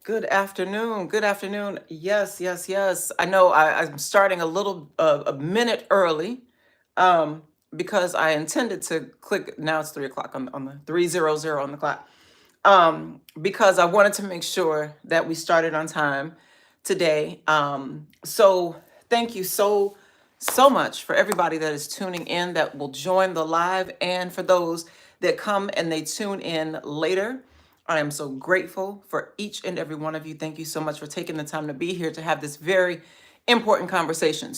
Good afternoon. Good afternoon. Yes, yes, yes. I know I'm starting a little a minute early um, because I intended to click. Now it's 3 o'clock on the 3:00 on the clock. Because I wanted to make sure that we started on time today. So thank you so much for everybody that is tuning in that will join the live, and for those that come and they tune in later. I am so grateful for each and every one of you. Thank you so much for taking the time to be here to have this very important conversation.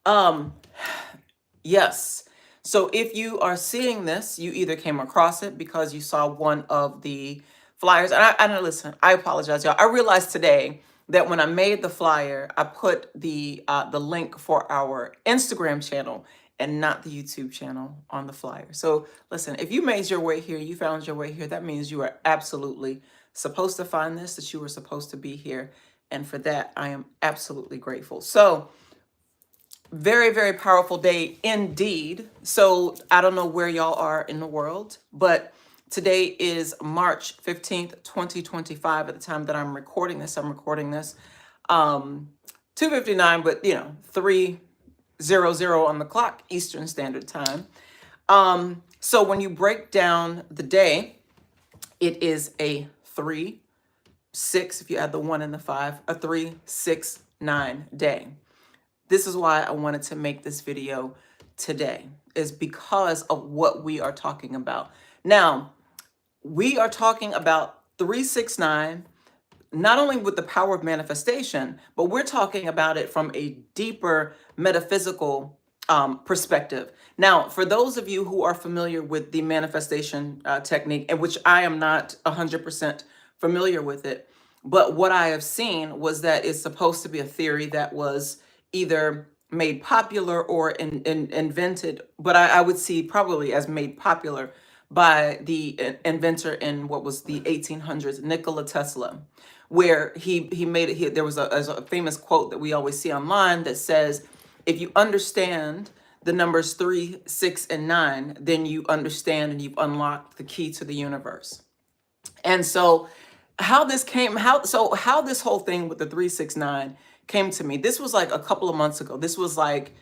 Um, yes. So if you are seeing this, you either came across it because you saw one of the flyers. And I listen, I apologize, y'all. I realized today that when I made the flyer, I put the link for our Instagram channel and not the YouTube channel on the flyer. So listen, if you made your way here, you found your way here, that means you are absolutely supposed to find this, that you were supposed to be here. And for that, I am absolutely grateful. So very, very powerful day indeed. So I don't know where y'all are in the world, but today is March 15th, 2025. At the time that I'm recording this 2:59, but 3:00 on the clock, Eastern Standard Time. So when you break down the day, it is a 3-6, if you add the 1 and the 5, a 3-6-9 day. This is why I wanted to make this video today, is because of what we are talking about. Now, we are talking about 369, not only with the power of manifestation, but we're talking about it from a deeper metaphysical perspective. Now, for those of you who are familiar with the manifestation technique, and which I am not 100% familiar with it, but what I have seen was that it's supposed to be a theory that was either made popular or invented, but I would see probably as made popular by the inventor in what was the 1800s, Nikola Tesla, where he made it. There was a famous quote that we always see online that says, if you understand the numbers 3, 6, and 9, then you understand and you've unlocked the key to the universe. And so how this whole thing with the 369 came to me. This was like a couple of months ago. This was like,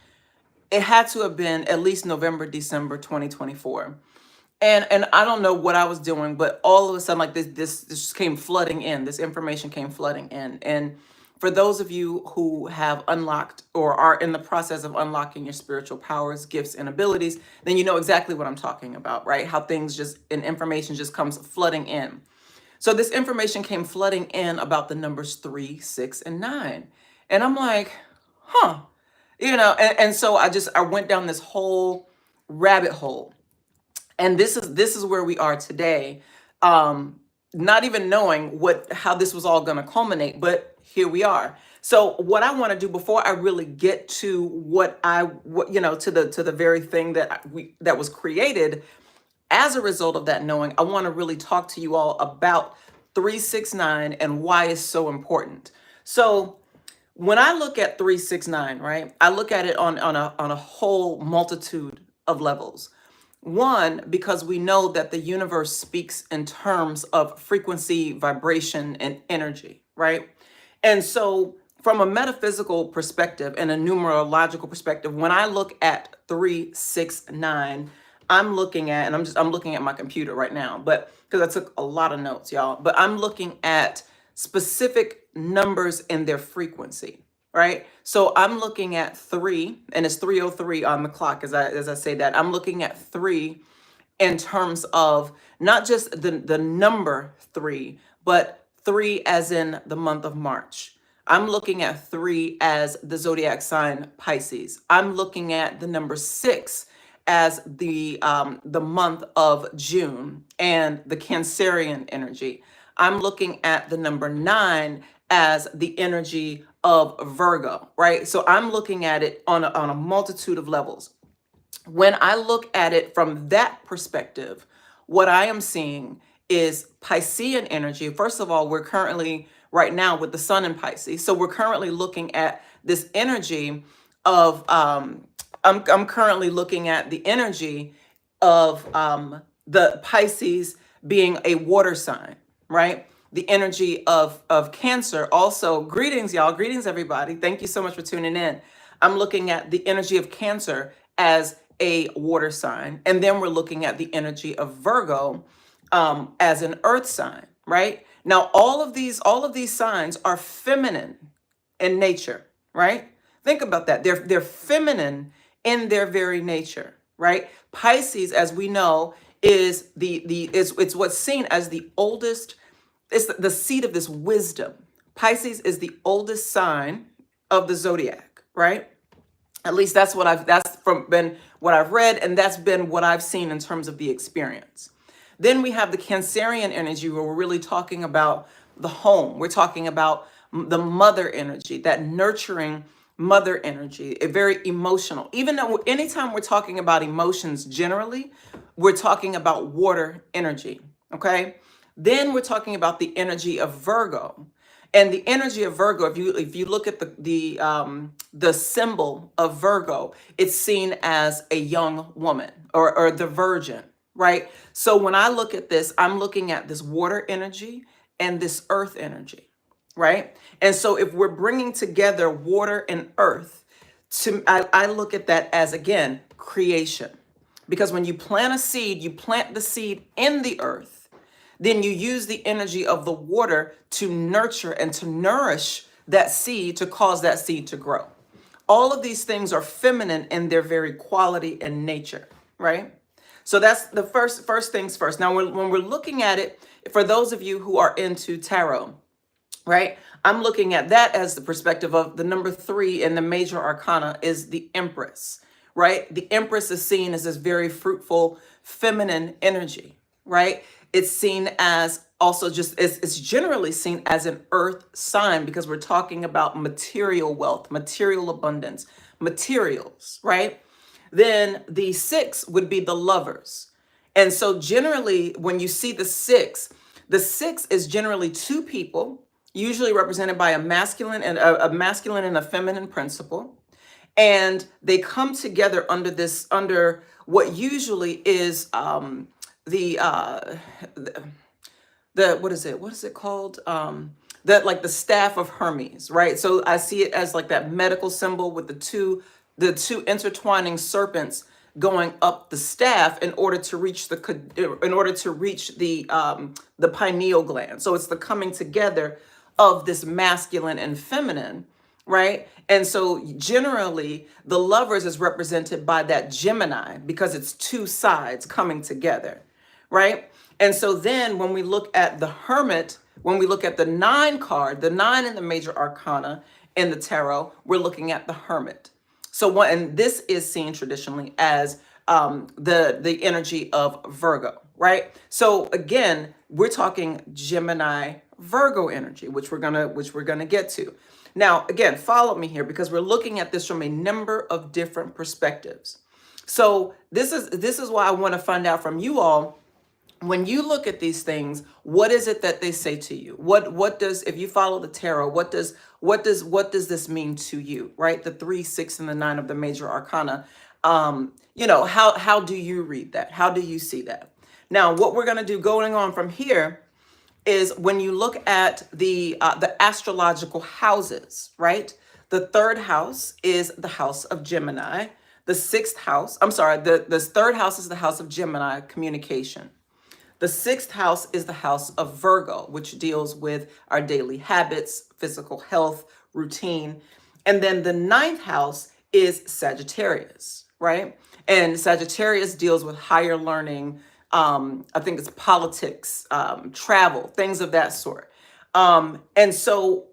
it had to have been at least November, December 2024. And I don't know what I was doing, but all of a sudden, like this came flooding in. This information came flooding in. And for those of you who have unlocked or are in the process of unlocking your spiritual powers, gifts, and abilities, then you know exactly what I'm talking about, right? How things just, and information just comes flooding in. So this information came flooding in about the numbers 3, 6, and 9. And I'm like, huh. And so I went down this whole rabbit hole. And this is where we are today. Not even knowing how this was all going to culminate, but here we are. So what I want to do before I really get to to the very thing that was created as a result of that knowing, I want to really talk to you all about 369 and why it's so important. So when I look at 369, right, I look at it on a whole multitude of levels. One, because we know that the universe speaks in terms of frequency, vibration, and energy, right? And so from a metaphysical perspective and a numerological perspective, when I look at 369, I'm looking at, and I'm looking at my computer right now, but because I took a lot of notes, y'all, but I'm looking at specific numbers and their frequency, right? So I'm looking at 3, and it's 3:03 on the clock as I say that. I'm looking at 3 in terms of not just the number 3, but 3 as in the month of March. I'm looking at 3 as the zodiac sign Pisces. I'm looking at the number 6 as the month of June and the Cancerian energy. I'm looking at the number 9 as the energy of Virgo, right? So I'm looking at it on a multitude of levels. When I look at it from that perspective, what I am seeing is Piscean energy. First of all, we're currently right now with the sun in Pisces. So we're currently looking at this energy of, I'm currently looking at the energy of the Pisces being a water sign, right? the energy of Cancer. Also, greetings, y'all. Greetings, everybody. Thank you so much for tuning in. I'm looking at the energy of Cancer as a water sign. And then we're looking at the energy of Virgo as an earth sign, right? Now, all of these signs are feminine in nature, right? Think about that. They're feminine in their very nature, right? Pisces, as we know, is it's what's seen as the oldest. It's the seat of this wisdom. Pisces is the oldest sign of the zodiac, right? At least that's from been what I've read, and that's been what I've seen in terms of the experience. Then we have the Cancerian energy, where we're really talking about the home. We're talking about the mother energy, that nurturing mother energy, a very emotional. Even though anytime we're talking about emotions generally, we're talking about water energy. Okay. Then we're talking about the energy of Virgo. And the energy of Virgo, if you look at the symbol of Virgo, it's seen as a young woman, or the virgin, right? So when I look at this, I'm looking at this water energy and this earth energy, right? And so if we're bringing together water and earth, I look at that as, again, creation. Because when you plant a seed, you plant the seed in the earth, then you use the energy of the water to nurture and to nourish that seed, to cause that seed to grow. All of these things are feminine in their very quality and nature, right? So that's the first things first. Now, when we're looking at it, for those of you who are into tarot, right? I'm looking at that as the perspective of the number 3 in the major arcana is the Empress, right? The Empress is seen as this very fruitful feminine energy, right? It's seen as also it's generally seen as an earth sign, because we're talking about material wealth, material abundance, materials, right? Then the 6 would be the Lovers. And so generally when you see the 6 is generally 2 people, usually represented by a masculine and a feminine principle. And they come together under what usually is what is it called? That, like, the staff of Hermes, right? So I see it as like that medical symbol with the two intertwining serpents going up the staff in order to reach the pineal gland. So it's the coming together of this masculine and feminine, right? And so generally the Lovers is represented by that Gemini, because it's 2 sides coming together, right? And so then when we look at the Hermit, when we look at the 9 card, the 9 in the major arcana in the tarot, we're looking at the Hermit. So and this is seen traditionally as the energy of Virgo, right? So again, we're talking Gemini Virgo energy, which we're gonna get to. Now, again, follow me here, because we're looking at this from a number of different perspectives. So this is why I want to find out from you all, when you look at these things, what is it that they say to you? What does, if you follow the tarot, what does this mean to you, right? The 3, 6, and the 9 of the major arcana. How do you read that? How do you see that? Now, what we're going to do going on from here is, when you look at the astrological houses, right? The 3rd house is the house of Gemini. The 6th house, the 3rd house is the house of Gemini, communication. The 6th house is the house of Virgo, which deals with our daily habits, physical health, routine. And then the 9th house is Sagittarius, right? And Sagittarius deals with higher learning. I think it's politics, travel, things of that sort. And so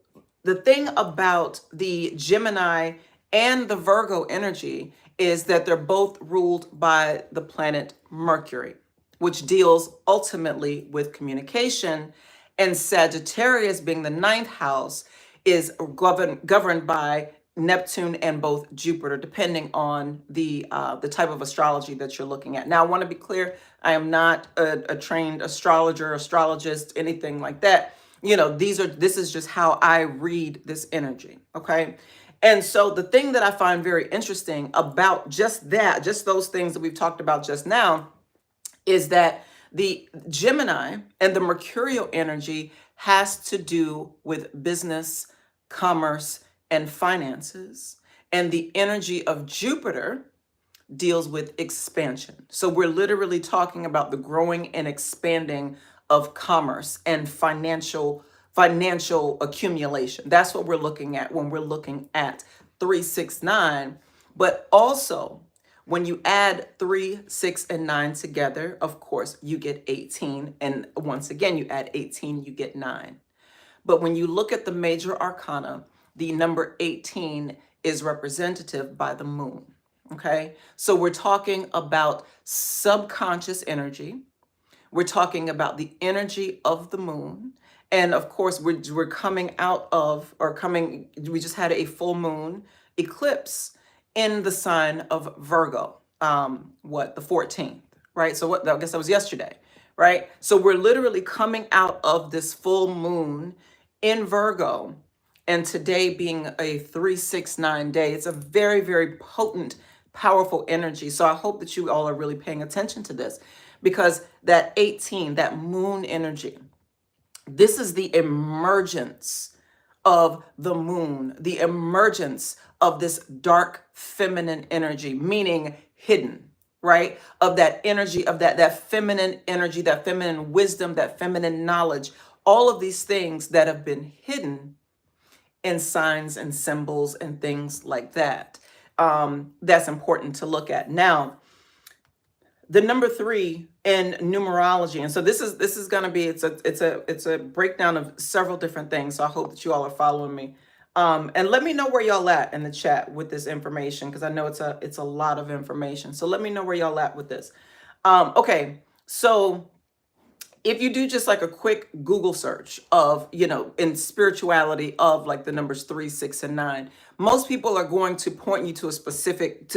the thing about the Gemini and the Virgo energy is that they're both ruled by the planet Mercury, which deals ultimately with communication. And Sagittarius, being the 9th house, is governed by Neptune and both Jupiter, depending on the type of astrology that you're looking at. Now, I want to be clear, I am not a trained astrologer, astrologist, anything like that. This is just how I read this energy, okay? And so the thing that I find very interesting about just those things that we've talked about just now, is that the Gemini and the Mercurial energy has to do with business, commerce, and finances. And the energy of Jupiter deals with expansion. So we're literally talking about the growing and expanding of commerce and financial accumulation. That's what we're looking at when we're looking at 369. But also, when you add 3, 6, and 9 together, of course, you get 18. And once again, you add 18, you get 9. But when you look at the major arcana, the number 18 is representative by the moon. Okay, so we're talking about subconscious energy. We're talking about the energy of the moon. And of course, we're coming out of, we just had a full moon eclipse in the sign of Virgo, the 14th, right? So I guess that was yesterday, right? So we're literally coming out of this full moon in Virgo, and today being a 369 day, it's a very, very potent, powerful energy. So I hope that you all are really paying attention to this, because that 18, that moon energy, this is the emergence of the moon, the emergence of this dark feminine energy, meaning hidden, right? Of that energy, of that feminine energy, that feminine wisdom, that feminine knowledge, all of these things that have been hidden in signs and symbols and things like that. That's important to look at. Now, the number 3 in numerology, and so this is going to be it's a breakdown of several different things. So I hope that you all are following me. And let me know where y'all at in the chat with this information, because I know it's a lot of information. So let me know where y'all at with this. Okay, so if you do just like a quick Google search of, in spirituality of like the numbers 3, 6, and 9, most people are going to point you to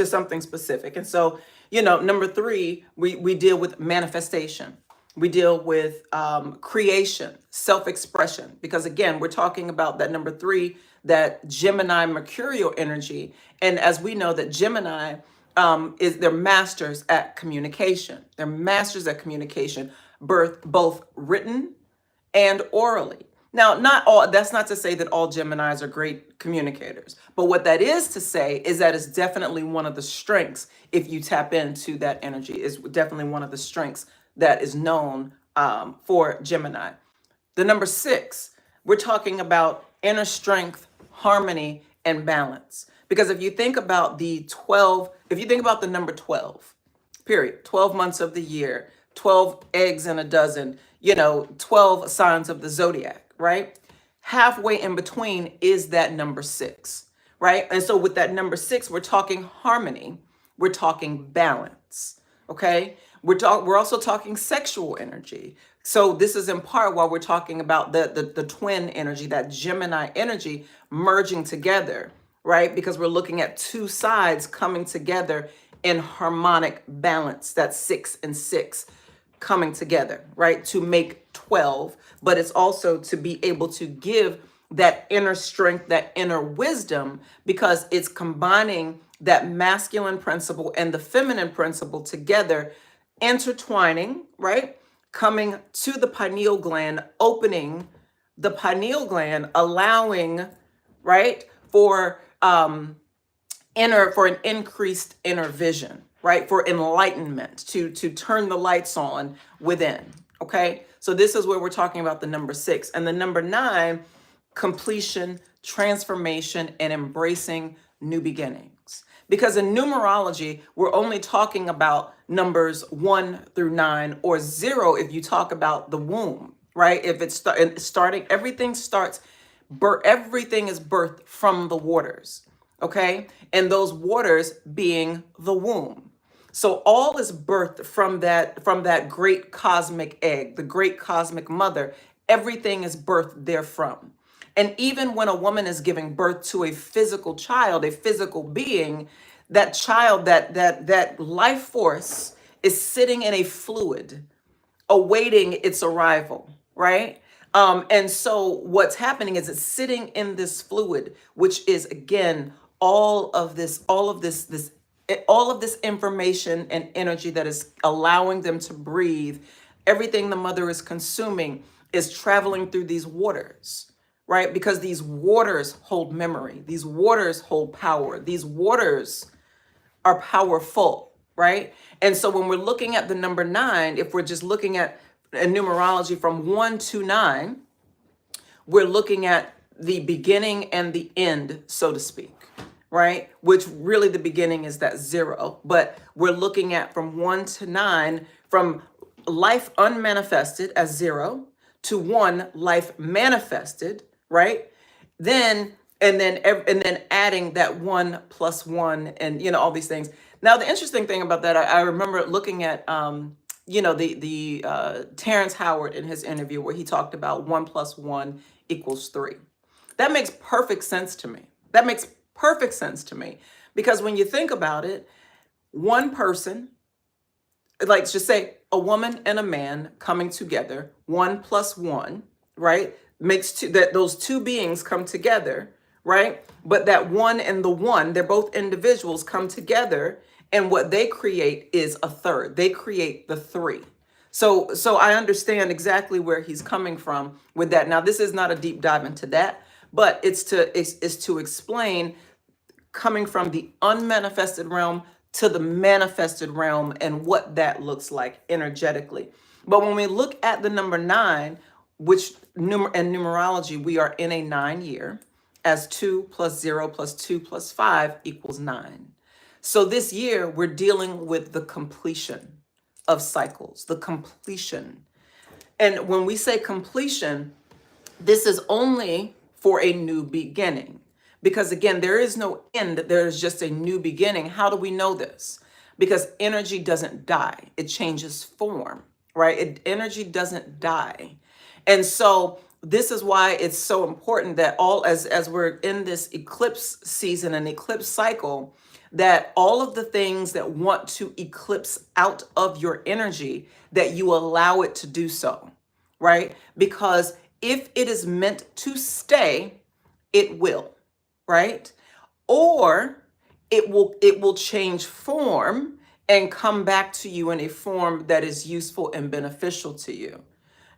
something specific. And so, number 3, we deal with manifestation. We deal with creation, self-expression, because again, we're talking about that number 3, that Gemini mercurial energy. And as we know that Gemini they're masters at communication. They're masters at communication, both written and orally. Now, that's not to say that all Geminis are great communicators, but what that is to say is that it's definitely one of the strengths. If you tap into that energy, is definitely one of the strengths that is known for Gemini. The number 6, we're talking about inner strength, harmony, and balance. Because if you think about the number 12, period, 12 months of the year, 12 eggs in a dozen, 12 signs of the zodiac, right? Halfway in between is that number 6, right? And so with that number 6, we're talking harmony, we're talking balance, okay? We're also talking sexual energy. So this is in part why we're talking about the twin energy, that Gemini energy merging together, right? Because we're looking at two sides coming together in harmonic balance. That's 6 and 6 coming together, right? To make 12, but it's also to be able to give that inner strength, that inner wisdom, because it's combining that masculine principle and the feminine principle together, intertwining, right? Coming to the pineal gland, opening the pineal gland, allowing, right, for an increased inner vision, right? For enlightenment, to turn the lights on within. Okay. So this is where we're talking about the number 6. And the number 9, completion, transformation, and embracing new beginnings. Because in numerology, we're only talking about numbers 1 through 9, or 0 if you talk about the womb, right? If it's starting, everything is birthed from the waters, okay? And those waters being the womb. So all is birthed from that great cosmic egg, the great cosmic mother. Everything is birthed therefrom. And even when a woman is giving birth to a physical child, a physical being, that child, that life force is sitting in a fluid, awaiting its arrival, right? And so what's happening is it's sitting in this fluid, which is again all of this information and energy that is allowing them to breathe. Everything the mother is consuming is traveling through these waters, right? Because these waters hold memory, these waters hold power, these waters are powerful, right? And so when we're looking at the number 9, if we're just looking at a numerology from 1 to 9, we're looking at the beginning and the end, so to speak, right? Which really the beginning is that 0, but we're looking at from 1 to 9, from life unmanifested as 0 to 1 life manifested, right? Then and then adding that 1 plus 1 and all these things. Now the interesting thing about that, I remember looking at the Terrence Howard in his interview where he talked about 1 plus 1 equals 3. That makes perfect sense to me. That makes perfect sense to me because when you think about it, one person, like just say a woman and a man coming together, 1 plus 1, right? Makes two, that those two beings come together, right? But that 1 and the 1, they're both individuals come together, and what they create is a third. They create the 3. So I understand exactly where he's coming from with that. Now, this is not a deep dive into that, but it's to explain coming from the unmanifested realm to the manifested realm and what that looks like energetically. But when we look at the number 9, which in numerology, we are in a 9 year, as 2 plus 0 plus 2 plus 5 equals 9. So this year, we're dealing with the completion of cycles, the completion. And when we say completion, this is only for a new beginning. Because again, there is no end, there's just a new beginning. How do we know this? Because energy doesn't die, it changes form, right? Energy doesn't die. And so this is why it's so important that as we're in this eclipse season and eclipse cycle, that all of the things that want to eclipse out of your energy, that you allow it to do so, right? Because if it is meant to stay, it will, right? Or it will change form and come back to you in a form that is useful and beneficial to you.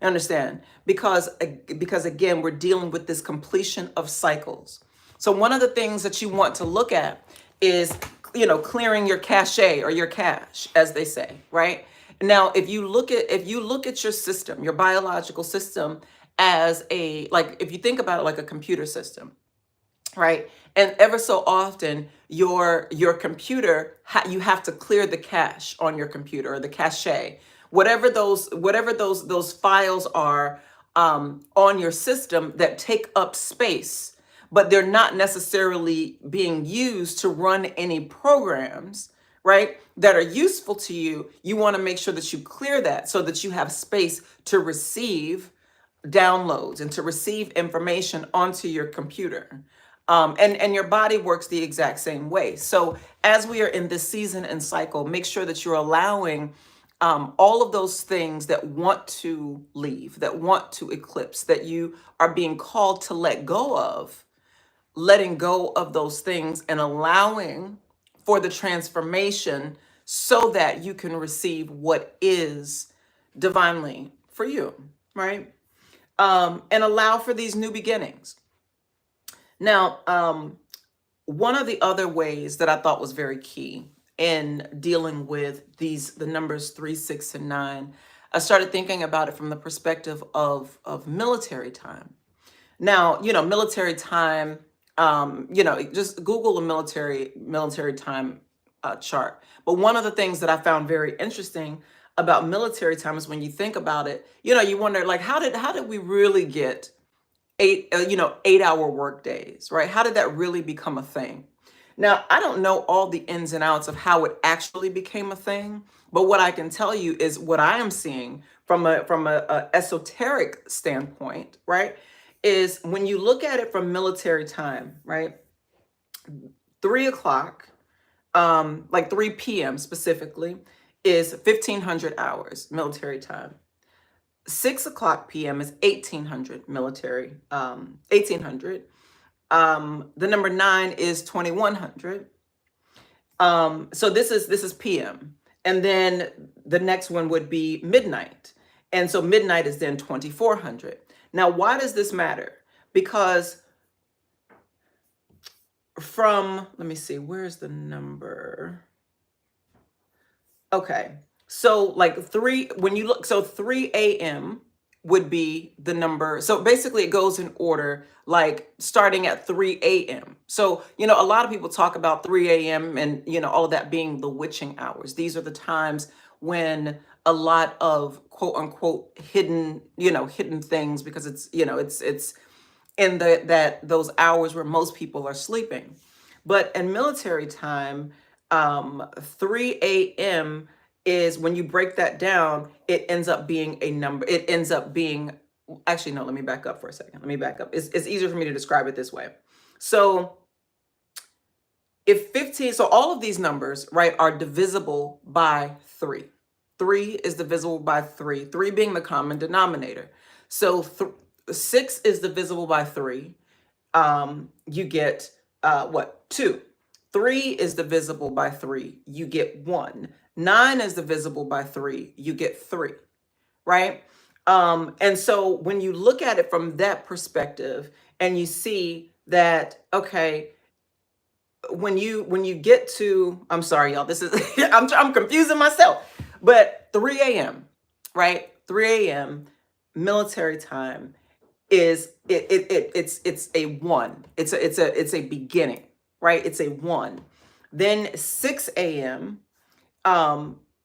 Understand? Because again, we're dealing with this completion of cycles. So one of the things that you want to look at is, clearing your cache or your cache, as they say, right? Now, if you look at your system, your biological system, as if you think about it like a computer system, right? And ever so often, your computer, you have to clear the cache on your computer, or the cache, whatever those files are on your system that take up space, but they're not necessarily being used to run any programs, right, that are useful to you. You want to make sure that you clear that so that you have space to receive downloads and to receive information onto your computer. And your body works the exact same way. So as we are in this season and cycle, make sure that you're allowing all of those things that want to leave, that want to eclipse, that you are being called to let go of, letting go of those things and allowing for the transformation so that you can receive what is divinely for you, right? And allow for these new beginnings. Now, one of the other ways that I thought was very key in dealing with the numbers 3, 6, and 9, I started thinking about it from the perspective of military time. Now, military time, just Google a military time chart. But one of the things that I found very interesting about military time is when you think about it, you wonder, like, how did we really get 8-hour work days, right? How did that really become a thing? Now, I don't know all the ins and outs of how it actually became a thing, but what I can tell you is what I am seeing from a esoteric standpoint, right, is when you look at it from military time, right, 3 o'clock, like 3 p.m. specifically, is 1,500 hours military time. 6 o'clock p.m. is 1,800 military, 1,800. The number 9 is 2,100. So this is PM. And then the next one would be midnight. And so midnight is then 2400. Now, why does this matter? Because let me see, where's the number? Okay. So like when you look, so 3 a.m. would be the number. So basically it goes in order, like starting at 3 a.m. So, a lot of people talk about 3 a.m. and, all of that being the witching hours. These are the times when a lot of quote unquote hidden things, because it's in those hours where most people are sleeping. But in military time, 3 a.m. is, when you break that down, it ends up being a number. It ends up being, actually, no, let me back up for a second. Let me back up. It's easier for me to describe it this way. So so all of these numbers, right, are divisible by 3. 3 is divisible by 3, 3 being the common denominator. So 6 is divisible by 3. You get what? 2. 3 is divisible by 3. You get 1. 9 is divisible by 3. You get 3. Right? And so when you look at it from that perspective, and you see that, okay, when you get to, I'm sorry, y'all, this is I'm confusing myself, but 3 a.m., right? 3 a.m. military time is it's a 1. It's a beginning, right? It's a 1. Then 6 a.m.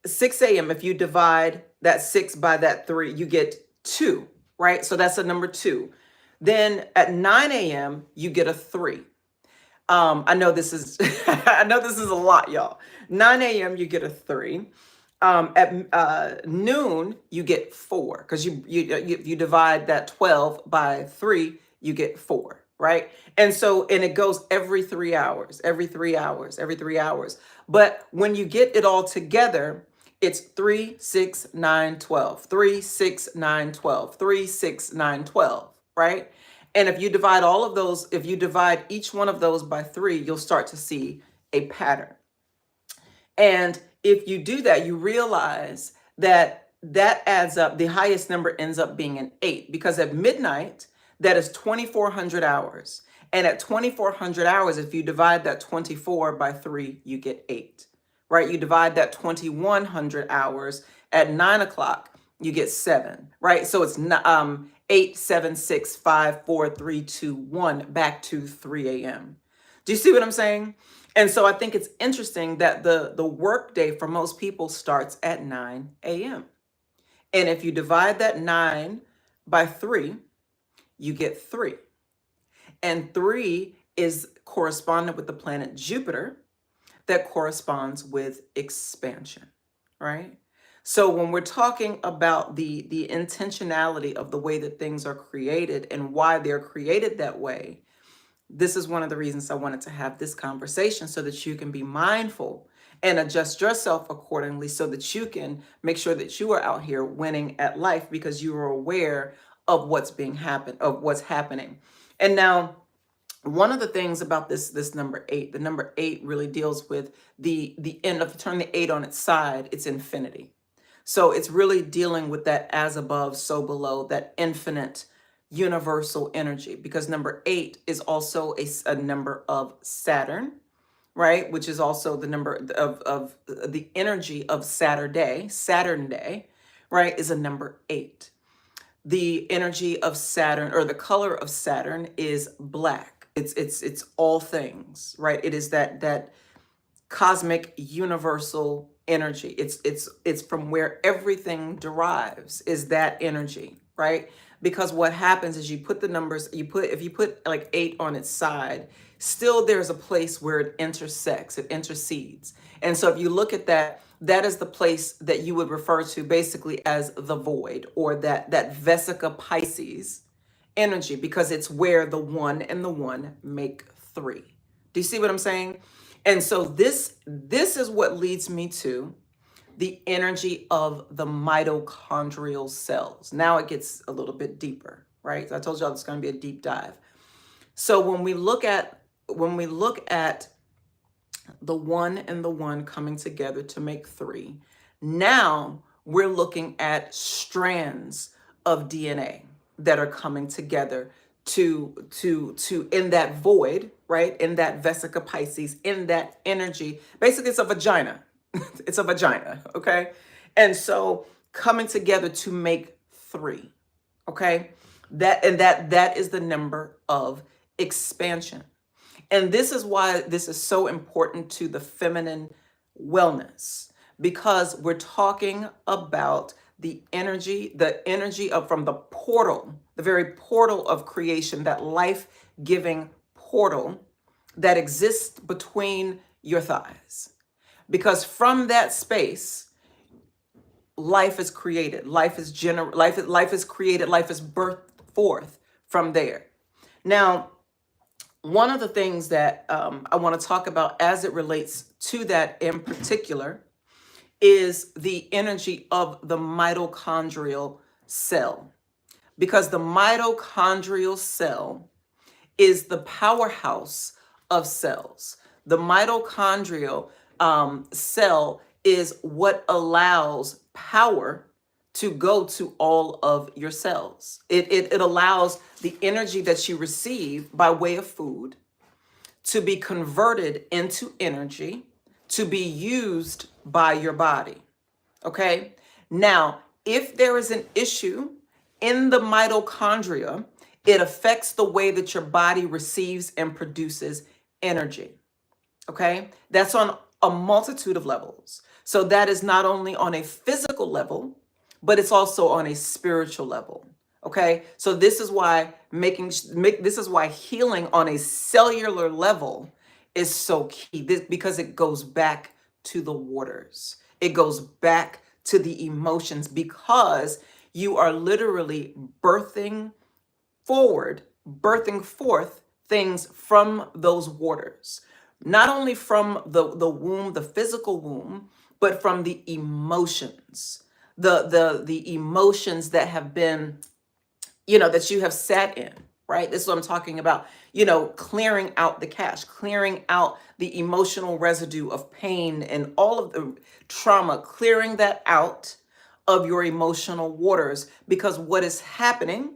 6 a.m. if you divide that 6 by that 3, you get 2, right? So that's a number 2. Then at 9 a.m. you get a 3. I know this is I know this is a lot, y'all. 9 a.m. you get a 3. At noon you get 4, because you divide that 12 by 3, you get 4, right? And it goes every 3 hours, every 3 hours, every 3 hours. But when you get it all together, it's 3, 6, 9, 12, 3, 6, 9, 12, 3, 6, 9, 12, right? And if you divide all of those, if you divide each one of those by 3, you'll start to see a pattern. And if you do that, you realize that adds up. The highest number ends up being an 8, because at midnight, that is 2,400 hours. And at 2,400 hours, if you divide that 24 by 3, you get 8, right? You divide that 2,100 hours at 9 o'clock, you get 7, right? So it's 8, 7, 6, 5, 4, 3, 2, 1, back to 3 a.m. Do you see what I'm saying? And so I think it's interesting that the work day for most people starts at 9 a.m. And if you divide that 9 by 3, you get 3. And 3 is correspondent with the planet Jupiter, that corresponds with expansion, right? So when we're talking about the intentionality of the way that things are created and why they're created that way, this is one of the reasons I wanted to have this conversation, so that you can be mindful and adjust yourself accordingly, so that you can make sure that you are out here winning at life, because you are aware of what's happening. And now, one of the things about this number 8, the number 8 really deals with the end of, turn the 8 on its side, it's infinity. So it's really dealing with that as above, so below, that infinite universal energy, because number 8 is also a number of Saturn, right? Which is also the number of the energy of Saturn Day, right? Is a number 8. The energy of Saturn, or the color of Saturn, is black. It's all things, right? It is that cosmic universal energy. It's from where everything derives, is that energy, right? Because what happens is you put the numbers, if you put like 8 on its side, still there's a place where it intersects, it intercedes. And so if you look at that, that is the place that you would refer to basically as the void, or that Vesica Pisces energy, because it's where the 1 and the 1 make 3. Do you see what I'm saying? And so this is what leads me to the energy of the mitochondrial cells. Now it gets a little bit deeper, right? So I told y'all it's going to be a deep dive. So when we look at the 1 and the 1 coming together to make 3, now we're looking at strands of DNA that are coming together to in that void, right? In that Vesica Pisces, in that energy. Basically, it's a vagina. It's a vagina, okay? And so coming together to make three, okay? That is the number of expansion. And this is why this is so important to the feminine wellness, because we're talking about the energy of from the portal, the very portal of creation, that life-giving portal that exists between your thighs. Because from that space, life is created, life is created, life is birthed forth from there. Now, one of the things that I want to talk about as it relates to that in particular is the energy of the mitochondrial cell. Because the mitochondrial cell is the powerhouse of cells. The mitochondrial cell is what allows power to go to all of your cells. It allows the energy that you receive by way of food to be converted into energy to be used by your body. Okay? Now, if there is an issue in the mitochondria, it affects the way that your body receives and produces energy. Okay? That's on a multitude of levels. So that is not only on a physical level, but it's also on a spiritual level. Okay? So this is why this is why healing on a cellular level is so key, because it goes back to the waters. It goes back to the emotions, because you are literally birthing forth things from those waters. Not only from the womb, the physical womb, but from the emotions. The emotions that have been, that you have sat in, right? This is what I'm talking about, clearing out the cache, clearing out the emotional residue of pain and all of the trauma, clearing that out of your emotional waters. Because what is happening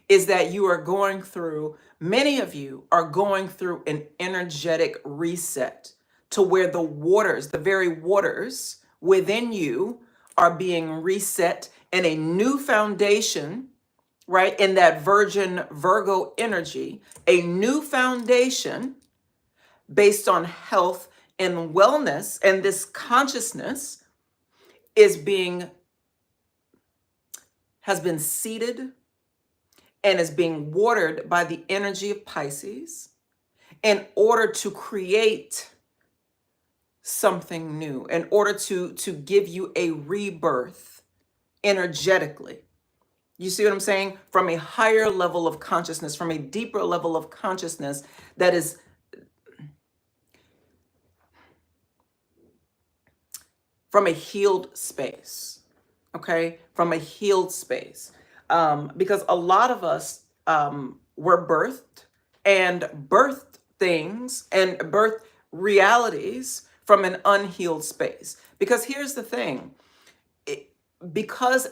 is that many of you are going through an energetic reset, to where the very waters within you are being reset, and a new foundation, right? In that Virgo energy, a new foundation based on health and wellness, and this consciousness has been seeded and is being watered by the energy of Pisces in order to create something new, in order to give you a rebirth energetically. You see what I'm saying? From a higher level of consciousness, from a deeper level of consciousness that is from a healed space. Okay? From a healed space. Because a lot of us were birthed things and birthed realities from an unhealed space. Because here's the thing, because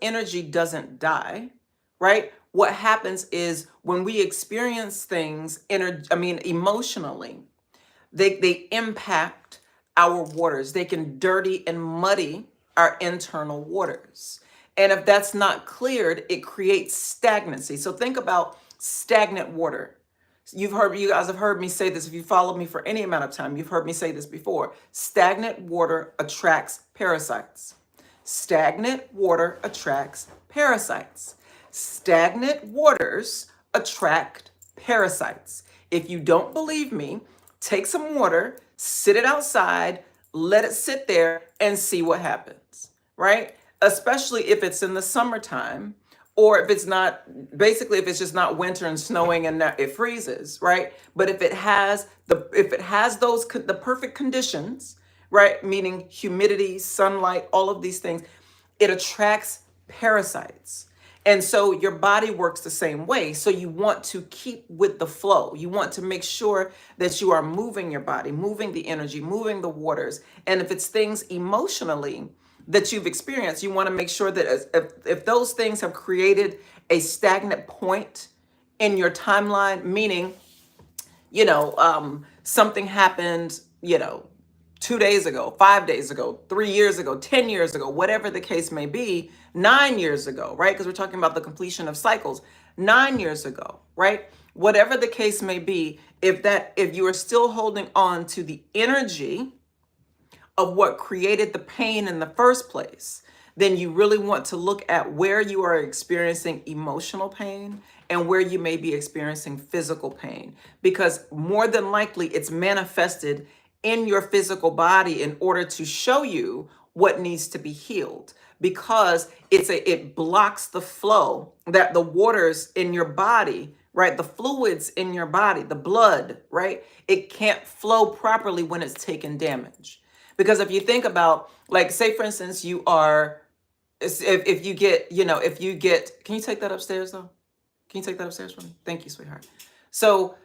energy doesn't die, right? What happens is when we experience things emotionally, they impact our waters. They can dirty and muddy our internal waters. And if that's not cleared, it creates stagnancy. So think about stagnant water. You guys have heard me say this. If you followed me for any amount of time, you've heard me say this before. Stagnant water attracts parasites. Stagnant water attracts parasites. Stagnant waters attract parasites. If you don't believe me, take some water, sit it outside, let it sit there and see what happens, right? Especially if it's in the summertime, or if it's just not winter and snowing and it freezes, right? But if it has the perfect conditions, right? Meaning humidity, sunlight, all of these things, it attracts parasites. And so your body works the same way. So you want to keep with the flow. You want to make sure that you are moving your body, moving the energy, moving the waters. And if it's things emotionally that you've experienced. You want to make sure that if those things have created a stagnant point in your timeline, meaning, something happened, 2 days ago, 5 days ago, 3 years ago, 10 years ago, whatever the case may be, 9 years ago, right? Because we're talking about the completion of cycles, 9 years ago, right? Whatever the case may be, if you are still holding on to the energy of what created the pain in the first place, then you really want to look at where you are experiencing emotional pain and where you may be experiencing physical pain. Because more than likely, it's manifested in your physical body in order to show you what needs to be healed. Because it blocks the flow, that the waters in your body, right? The fluids in your body, the blood, right? It can't flow properly when it's taken damage. Because if you think about, like, say for instance, you are, if you get, can you take that upstairs though? Can you take that upstairs for me? Thank you, sweetheart. So,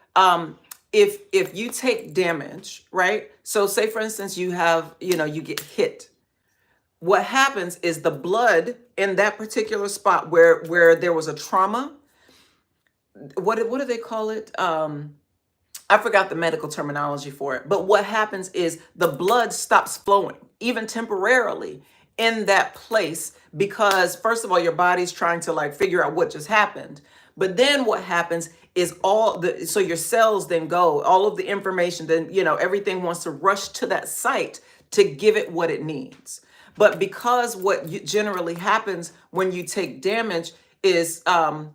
if you take damage, right? So say for instance, you have, you get hit. What happens is the blood in that particular spot where there was a trauma, what do they call it? I forgot the medical terminology for it, but what happens is the blood stops flowing, even temporarily, in that place, because first of all, your body's trying to like figure out what just happened. But then what happens is so your cells then go, all of the information, then, everything wants to rush to that site to give it what it needs. But because generally happens when you take damage is, you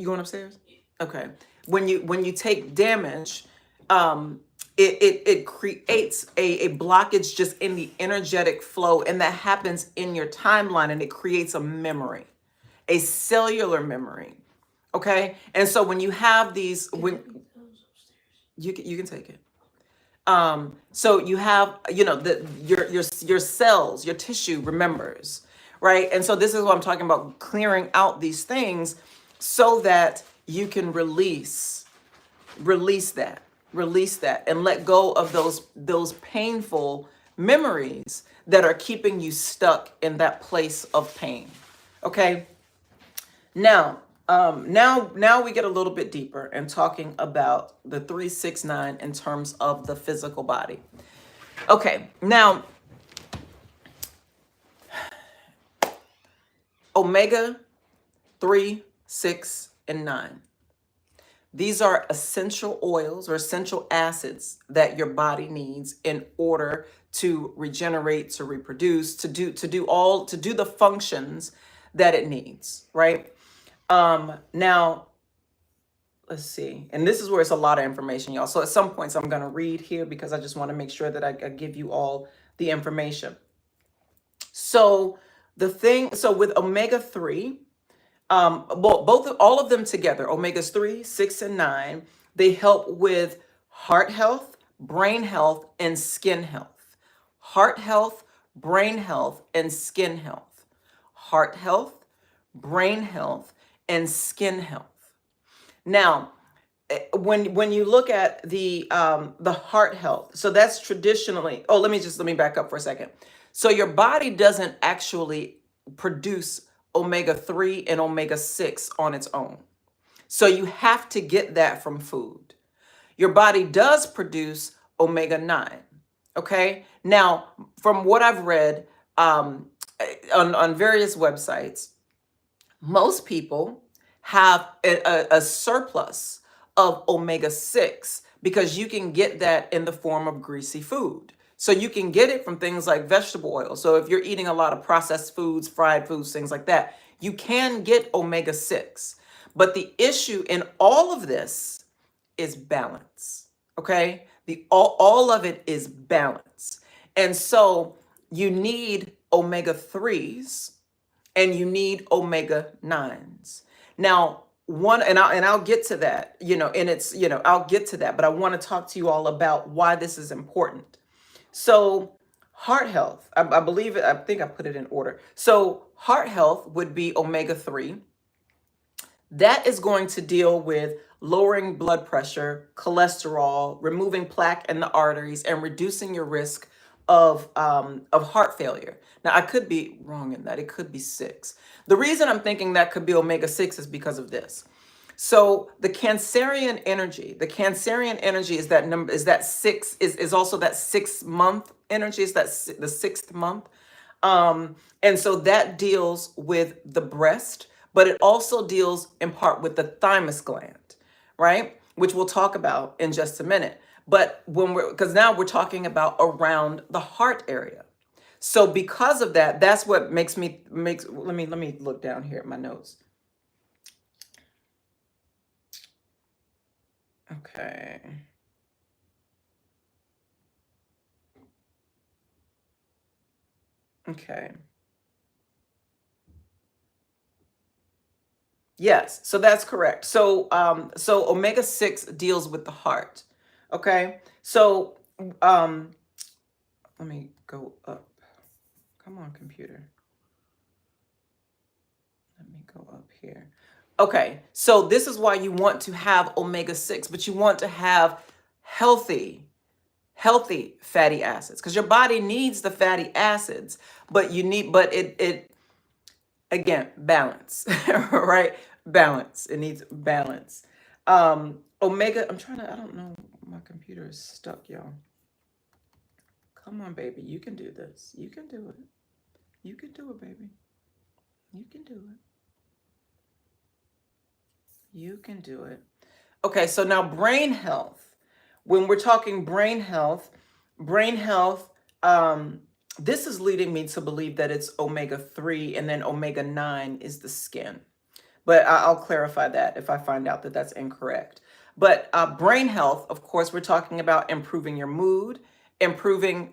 going upstairs? Okay. When you take damage, it creates a blockage just in the energetic flow, and that happens in your timeline, and it creates a memory, a cellular memory. Okay. And so when you have these, you can take it. So you have, your cells, your tissue remembers, right? And so this is what I'm talking about, clearing out these things so that you can release that, and let go of those painful memories that are keeping you stuck in that place of pain. Okay. Now we get a little bit deeper and talking about the 369 in terms of the physical body. Okay. Now, omega 3, 6, and 9. These are essential oils or essential acids that your body needs in order to regenerate, to reproduce, to do the functions that it needs, right? Now, let's see. And this is where it's a lot of information, y'all. So at some points I'm going to read here because I just want to make sure that I give you all the information. So with omega 3, all of them together, omegas 3, 6, and 9, they help with heart health, brain health, and skin health. Heart health, brain health, and skin health. Heart health, brain health, and skin health. Now, when you look at the heart health, so that's traditionally, let me back up for a second. So your body doesn't actually produce omega 3 and omega 6 on its own. So you have to get that from food. Your body does produce omega 9. Okay. Now, from what I've read on various websites, most people have a surplus of omega 6 because you can get that in the form of greasy food. So you can get it from things like vegetable oil. So if you're eating a lot of processed foods, fried foods, things like that, you can get omega 6. But the issue in all of this is balance. Okay? All of it is balance. And so you need omega 3s and you need omega 9s. Now, I'll get to that, I'll get to that, but I want to talk to you all about why this is important. So heart health, I think I put it in order. So heart health would be omega 3. That is going to deal with lowering blood pressure, cholesterol, removing plaque in the arteries, and reducing your risk of heart failure. Now, I could be wrong in that. It could be 6. The reason I'm thinking that could be omega-6 is because of this. So the Cancerian energy is that number, is that 6, is also that 6 month energy, is that the 6th month. And so that deals with the breast, but it also deals in part with the thymus gland, right? Which we'll talk about in just a minute. But because now we're talking about around the heart area. So because of that, that's what let me look down here at my notes. Okay. Okay. Yes, so that's correct. So omega-6 deals with the heart. Okay. So um let me go up. Come on, computer. Let me go up here. Okay. So this is why you want to have omega-6, but you want to have healthy fatty acids, because your body needs the fatty acids, but it again, balance, right? Balance. It needs balance. Omega, I don't know, my computer is stuck, y'all. Come on, baby. You can do this. You can do it. You can do it, baby. You can do it. You can do it. Okay, so now brain health. When we're talking brain health, this is leading me to believe that it's omega-3, and then omega-9 is the skin. But I'll clarify that if I find out that that's incorrect. But brain health, of course, we're talking about improving your mood, improving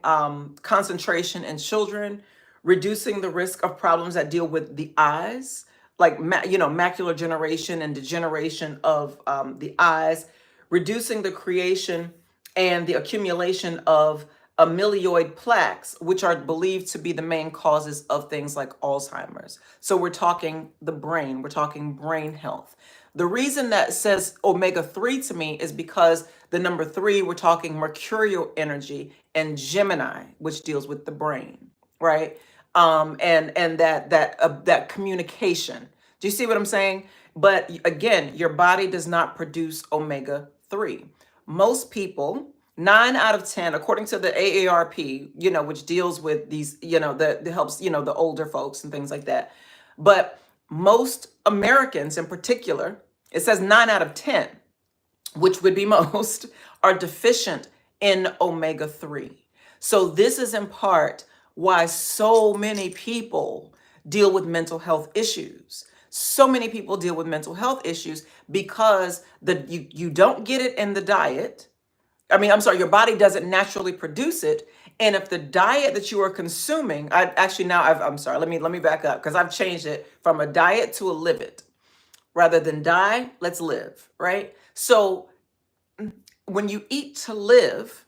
concentration in children, reducing the risk of problems that deal with the eyes, like macular degeneration and degeneration of the eyes, reducing the creation and the accumulation of amyloid plaques, which are believed to be the main causes of things like Alzheimer's. So we're talking the brain, we're talking brain health. The reason that says omega-3 to me is because the number 3, we're talking mercurial energy and Gemini, which deals with the brain, right? And that communication. Do you see what I'm saying? But again, your body does not produce omega-3. Most people, 9 out of 10, according to the AARP, which deals with these, that helps, the older folks and things like that. But most Americans in particular, it says 9 out of 10, which would be most, are deficient in omega-3. So this is in part why so many people deal with mental health issues. So many people deal with mental health issues because you don't get it in the diet. I mean, I'm sorry, your body doesn't naturally produce it. And if the diet that you are consuming, I'm sorry, let me back up, because I've changed it from a diet to a live it. Rather than die, let's live, right? So when you eat to live,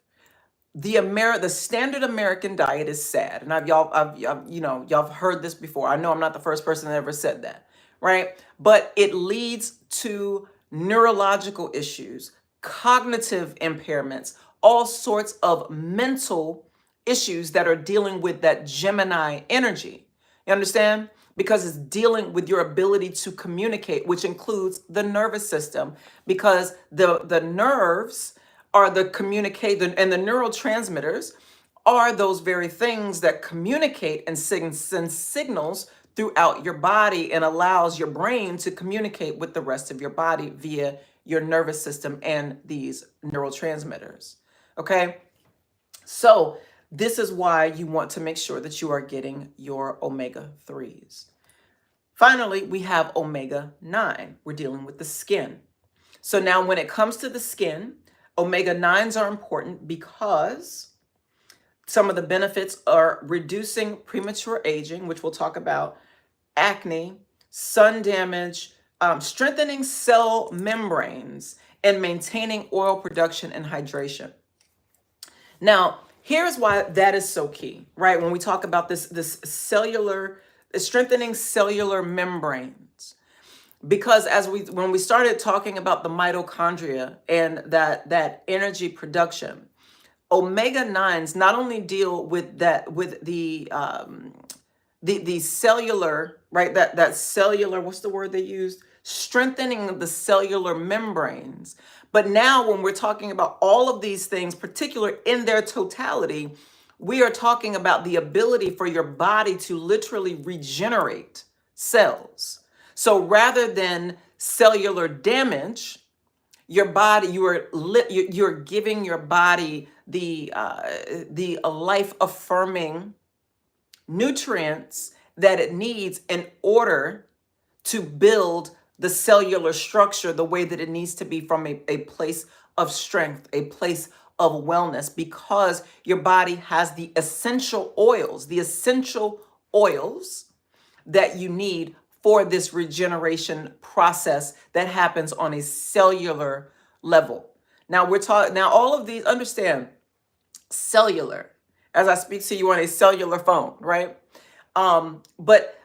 the standard American diet is sad, and y'all have heard this before. I know I'm not the first person that ever said that, right? But it leads to neurological issues, cognitive impairments, all sorts of mental issues that are dealing with that Gemini energy. You understand? Because it's dealing with your ability to communicate, which includes the nervous system, because the nerves are the communication, and the neurotransmitters are those very things that communicate and send signals throughout your body and allows your brain to communicate with the rest of your body via your nervous system and these neurotransmitters. Okay? So this is why you want to make sure that you are getting your omega-3s. Finally, we have omega-9. We're dealing with the skin. So now when it comes to the skin, omega-9s are important because some of the benefits are reducing premature aging, which we'll talk about, acne, sun damage, strengthening cell membranes, and maintaining oil production and hydration. Now, here's why that is so key, right? When we talk about this strengthening cellular membranes, because when we started talking about the mitochondria and that energy production, omega 9s not only deal with that, with the cellular, right? That cellular, what's the word they used? Strengthening of the cellular membranes. But now when we're talking about all of these things, particular in their totality, we are talking about the ability for your body to literally regenerate cells. So rather than cellular damage, your body, you're giving your body the life affirming nutrients that it needs in order to build the cellular structure the way that it needs to be, from a place of strength, a place of wellness, because your body has the essential oils that you need for this regeneration process that happens on a cellular level. Now we're talking, now all of these, understand, cellular, as I speak to you on a cellular phone, right? But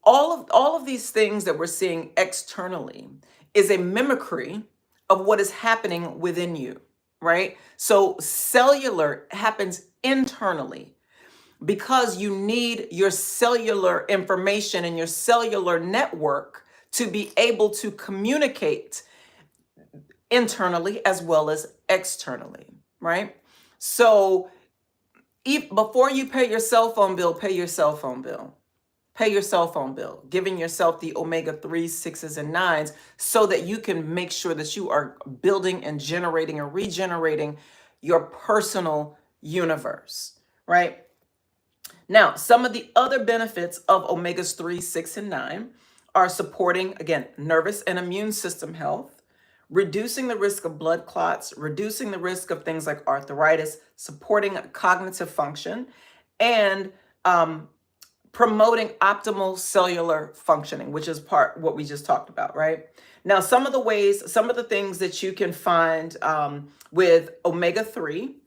all of these things that we're seeing externally is a mimicry of what is happening within you, right? So cellular happens internally because you need your cellular information and your cellular network to be able to communicate internally as well as externally, right? So before you pay your cell phone bill, pay your cell phone bill. Pay your cell phone bill, giving yourself the omega 3s, 6s, and 9s so that you can make sure that you are building and generating and regenerating your personal universe, right? Now, some of the other benefits of omegas 3, 6, and 9 are supporting, again, nervous and immune system health, reducing the risk of blood clots, reducing the risk of things like arthritis, supporting cognitive function, and promoting optimal cellular functioning, which is part what we just talked about, right? Now, some of the things that you can find with omega 3.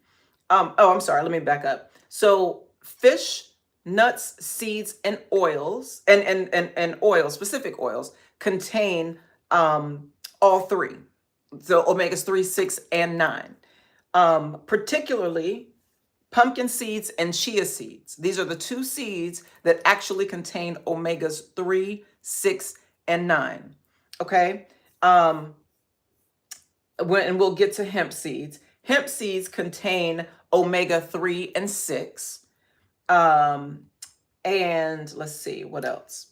I'm sorry, let me back up. So fish, nuts, seeds, and oils, and oils, specific oils, contain all three. So omegas 3, 6, and 9. Particularly pumpkin seeds and chia seeds. These are the two seeds that actually contain omegas 3, 6, and 9. Okay? And we'll get to hemp seeds. Hemp seeds contain omega 3 and 6. And let's see, what else?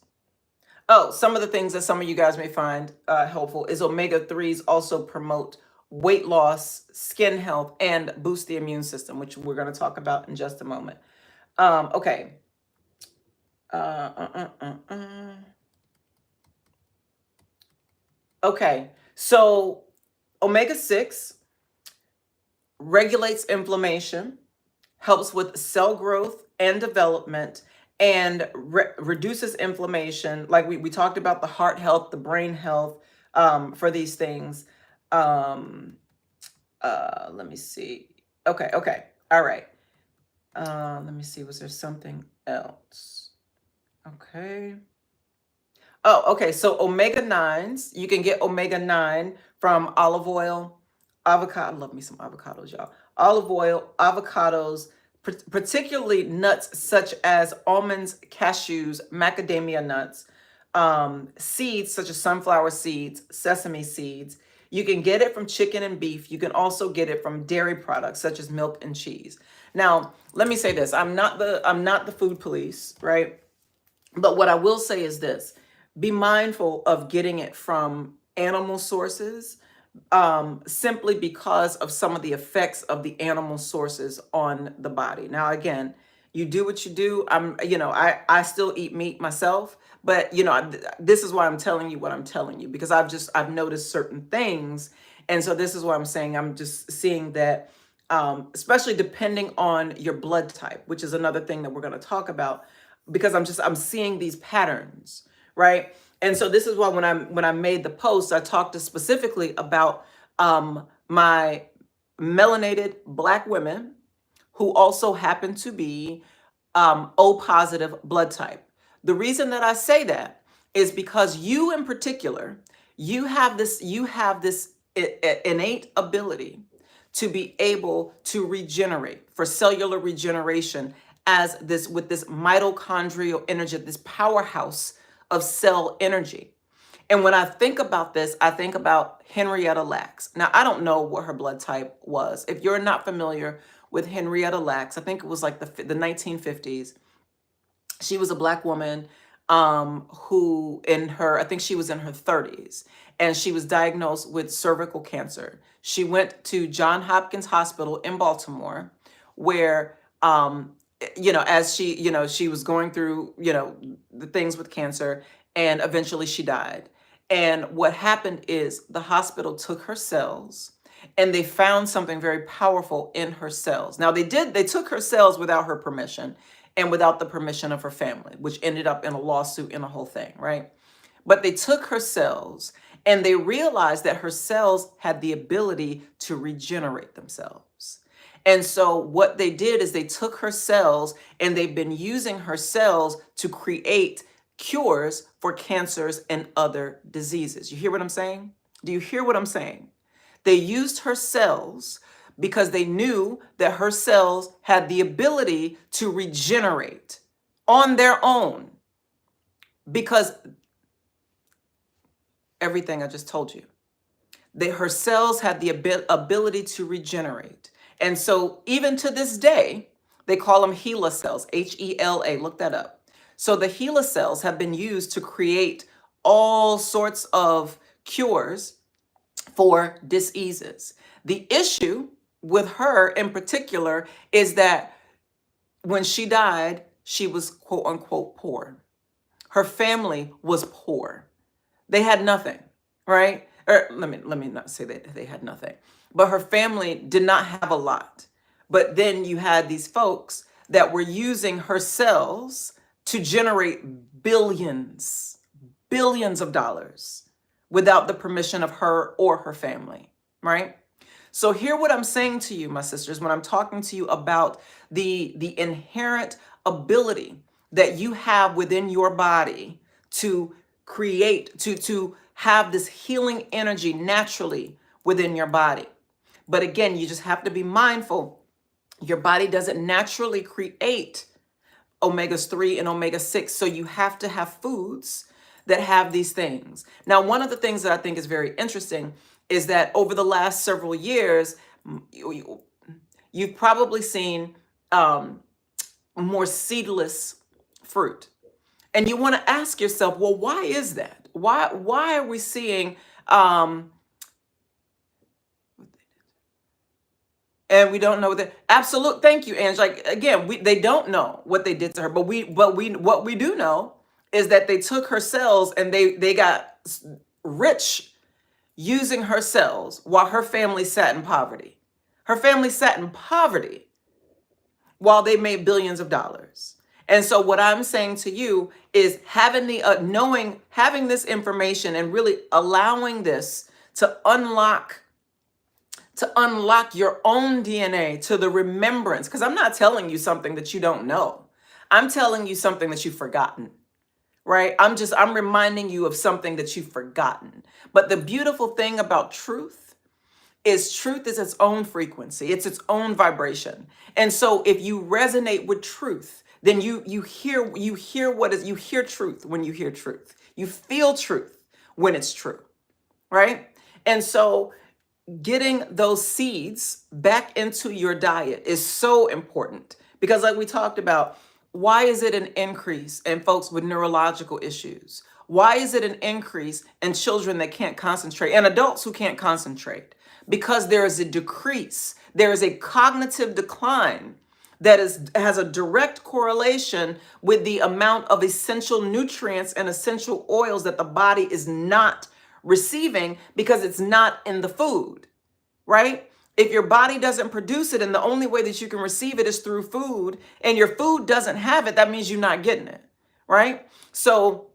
Oh, some of the things that some of you guys may find helpful is omega 3s also promote weight loss, skin health, and boost the immune system, which we're going to talk about in just a moment. Okay. Okay. So omega 6 regulates inflammation, helps with cell growth and development, and reduces inflammation. Like we talked about the heart health, the brain health for these things. Let me see. Okay. All right. Let me see. Was there something else? Okay. Oh, okay. So omega 9s, you can get omega 9 from olive oil, avocado. I love me some avocados, y'all. Olive oil, avocados, particularly nuts such as almonds, cashews, macadamia nuts, seeds such as sunflower seeds, sesame seeds. You can get it from chicken and beef. You can also get it from dairy products such as milk and cheese. Now, let me say this. I'm not the food police, right? But what I will say is this. Be mindful of getting it from animal sources, simply because of some of the effects of the animal sources on the body. Now, again, you do what you do. I still eat meat myself, but this is why I'm telling you what I'm telling you, because I've noticed certain things. And so this is what I'm saying. I'm just seeing that, especially depending on your blood type, which is another thing that we're going to talk about, because I'm seeing these patterns, right? And so this is why when I made the post, I talked specifically about my melanated Black women who also happen to be O positive blood type. The reason that I say that is because you in particular, you have this innate ability to be able to regenerate, for cellular regeneration, as this with this mitochondrial energy, this powerhouse of cell energy. And when I think about this, I think about Henrietta Lacks. Now, I don't know what her blood type was. If you're not familiar with Henrietta Lacks, I think it was like the 1950s. She was a Black woman who I think she was in her 30s, and she was diagnosed with cervical cancer. She went to Johns Hopkins Hospital in Baltimore, where, as she was going through, the things with cancer, and eventually she died. And what happened is the hospital took her cells and they found something very powerful in her cells. Now they took her cells without her permission and without the permission of her family, which ended up in a lawsuit and a whole thing, right? But they took her cells and they realized that her cells had the ability to regenerate themselves. And so what they did is they took her cells and they've been using her cells to create cures for cancers and other diseases. You hear what I'm saying? Do you hear what I'm saying? They used her cells because they knew that her cells had the ability to regenerate on their own, because everything I just told you, her cells had the ability to regenerate. And so even to this day, they call them HeLa cells, HeLa, look that up. So the HeLa cells have been used to create all sorts of cures for diseases. The issue with her in particular is that when she died, she was quote unquote poor. Her family was poor. They had nothing, right? Or let me not say that they had nothing, but her family did not have a lot. But then you had these folks that were using her cells to generate billions of dollars without the permission of her or her family, right? So hear what I'm saying to you, my sisters, when I'm talking to you about the inherent ability that you have within your body to create, to have this healing energy naturally within your body. But again, you just have to be mindful. Your body doesn't naturally create omega-3 and omega-6. So you have to have foods that have these things. Now, one of the things that I think is very interesting is that over the last several years, you've probably seen more seedless fruit. And you want to ask yourself, well, why is that? Why are we seeing and we don't know that. Absolute. Thank you, Ange. Like again, they don't know what they did to her, but what we do know is that they took her cells and they got rich using her cells while her family sat in poverty. Her family sat in poverty while they made billions of dollars. And so what I'm saying to you is having having this information and really allowing this to unlock your own DNA to the remembrance. Because I'm not telling you something that you don't know. I'm telling you something that you've forgotten, right? I'm reminding you of something that you've forgotten. But the beautiful thing about truth is its own frequency. It's its own vibration. And so if you resonate with truth, then you hear truth when you hear truth. You feel truth when it's true, right? And so getting those seeds back into your diet is so important because like we talked about, why is it an increase in folks with neurological issues? Why is it an increase in children that can't concentrate and adults who can't concentrate? Because there is a decrease. There is a cognitive decline that has a direct correlation with the amount of essential nutrients and essential oils that the body is not receiving because it's not in the food, right? If your body doesn't produce it and the only way that you can receive it is through food and your food doesn't have it, that means you're not getting it, right? So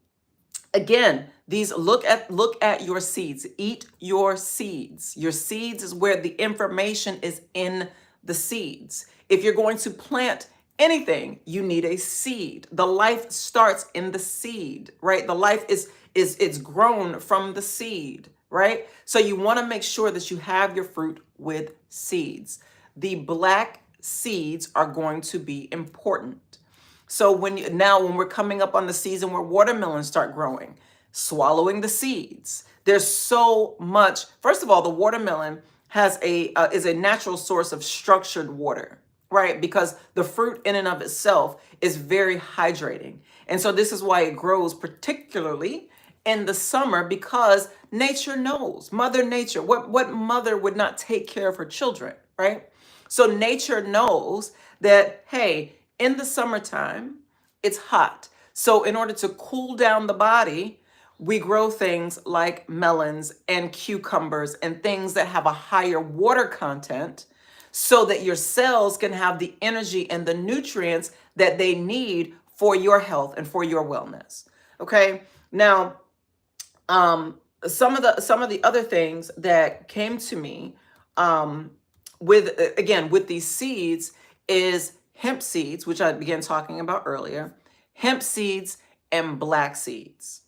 again, look at your seeds. Eat your seeds. Your seeds is where the information is in the seeds. If you're going to plant anything, you need a seed. The life starts in the seed, right? The life is grown from the seed, right? So you want to make sure that you have your fruit with seeds. The black seeds are going to be important. So when we're coming up on the season where watermelons start growing, swallowing the seeds. There's so much. First of all, the watermelon has is a natural source of structured water, right? Because the fruit in and of itself is very hydrating. And so this is why it grows particularly in the summer, because nature knows, Mother Nature, what mother would not take care of her children, right? So nature knows that, hey, in the summertime, it's hot. So in order to cool down the body, we grow things like melons and cucumbers and things that have a higher water content so that your cells can have the energy and the nutrients that they need for your health and for your wellness. Okay? Now, some of the other things that came to me with these seeds is hemp seeds, which I began talking about earlier, hemp seeds and black seeds,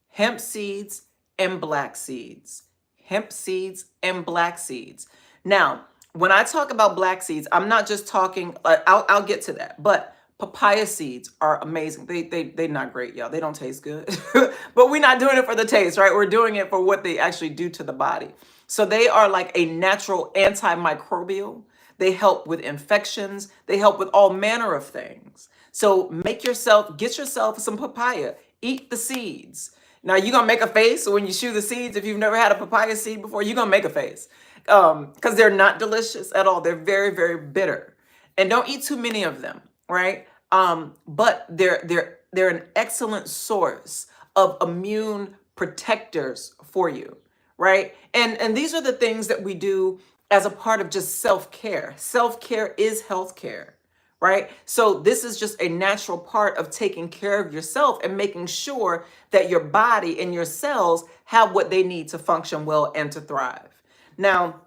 hemp seeds and black seeds, hemp seeds and black seeds. Now, when I talk about black seeds, I'm not just talking, I'll get to that, but papaya seeds are amazing. They're not great, y'all. They don't taste good, but we're not doing it for the taste, right? We're doing it for what they actually do to the body. So they are like a natural antimicrobial. They help with infections. They help with all manner of things. So get yourself some papaya, eat the seeds. Now you're gonna make a face when you chew the seeds. If you've never had a papaya seed before, you're gonna make a face because they're not delicious at all. They're very, very bitter, and don't eat too many of them, right? But they're an excellent source of immune protectors for you, right? And these are the things that we do as a part of just self-care. Self-care is healthcare, right? So this is just a natural part of taking care of yourself and making sure that your body and your cells have what they need to function well and to thrive. Now,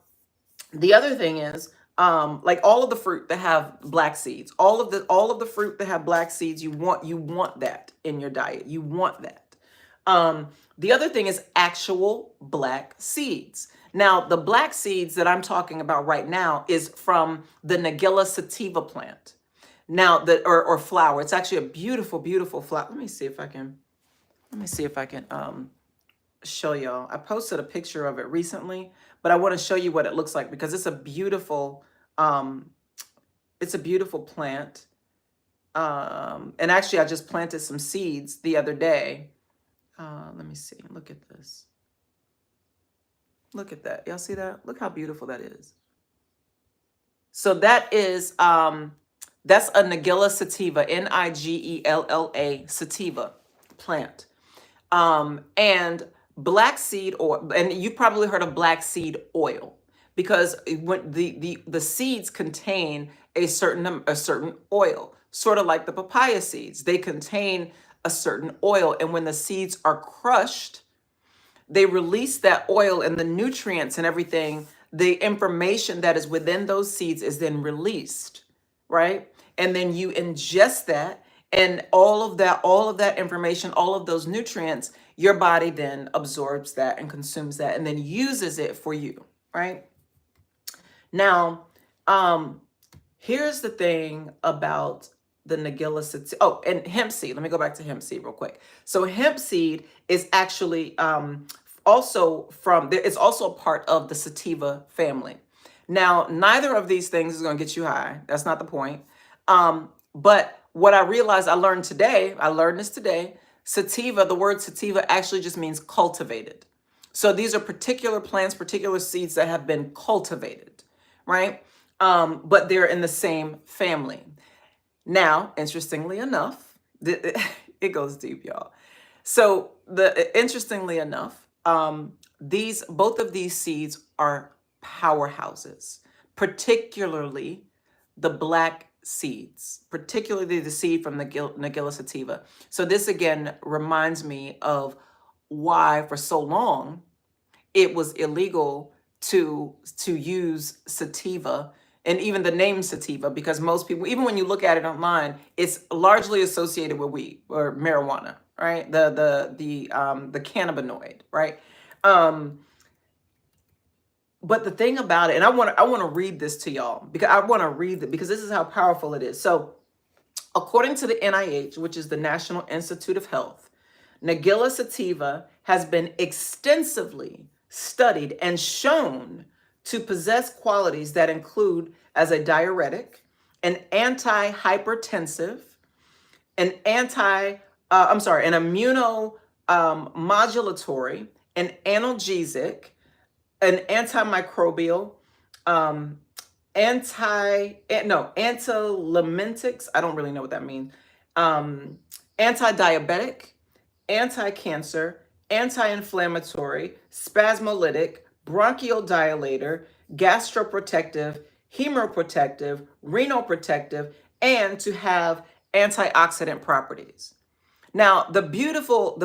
the other thing is, like all of the fruit that have black seeds, all of the fruit that have black seeds, you want that in your diet. You want that. The other thing is actual black seeds. Now, the black seeds that I'm talking about right now is from the Nigella sativa plant. Now, or flower. It's actually a beautiful, beautiful flower. Let me see if I can show y'all. I posted a picture of it recently, but I want to show you what it looks like because it's a beautiful plant. And actually I just planted some seeds the other day. Let me see. Look at this. Look at that. Y'all see that? Look how beautiful that is. So that is that's a Nigella sativa, Nigella sativa plant. And black seed oil, and you probably heard of black seed oil because when the seeds contain a certain oil, sort of like the papaya seeds. They contain a certain oil, and when the seeds are crushed, they release that oil and the nutrients and everything. The information that is within those seeds is then released, right? And then you ingest that, and all of that information, all of those nutrients, your body then absorbs that and consumes that and then uses it for you, right? Now, here's the thing about the Nigella sativa. Oh, and hemp seed. Let me go back to hemp seed real quick. So hemp seed is actually it's also a part of the sativa family. Now, neither of these things is going to get you high. That's not the point. But what I learned this today, sativa, the word sativa actually just means cultivated. So these are particular plants, particular seeds that have been cultivated, right? But they're in the same family. Now, interestingly enough, it goes deep, y'all. So interestingly enough, both of these seeds are powerhouses, particularly the black seeds, particularly the seed from the Nigella sativa. So this again reminds me of why for so long it was illegal to use sativa and even the name sativa, because most people, even when you look at it online, it's largely associated with weed or marijuana, right? The cannabinoid, right? But the thing about it, and I want to read this to y'all because I want to read it because this is how powerful it is. So, according to the NIH, which is the National Institute of Health, Nagila sativa has been extensively studied and shown to possess qualities that include as a diuretic, an antihypertensive, an immuno modulatory, an analgesic, an antimicrobial, um, antilimentics. I don't really know what that means. Anti-diabetic, anti-cancer, anti-inflammatory, spasmolytic, bronchodilator, gastroprotective, hemoprotective, renoprotective, and to have antioxidant properties. Now, the beautiful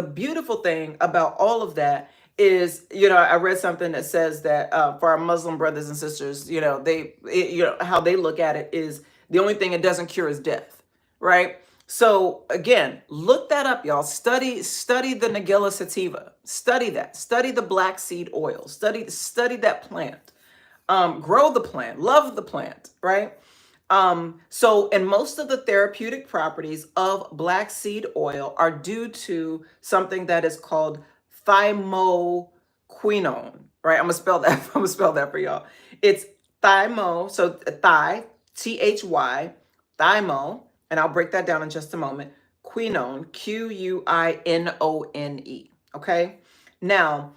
thing about all of that is, I read something that says that for our Muslim brothers and sisters, how they look at it is the only thing it doesn't cure is death, right? So again, look that up, y'all. Study the Nagila sativa. Study that. Study the black seed oil. Study that plant. Grow the plant. Love the plant, right? And most of the therapeutic properties of black seed oil are due to something that is called thymoquinone, right? I'm gonna spell that for y'all. It's thymo, so thy, thymo, and I'll break that down in just a moment. Quinone, Quinone. Okay. Now,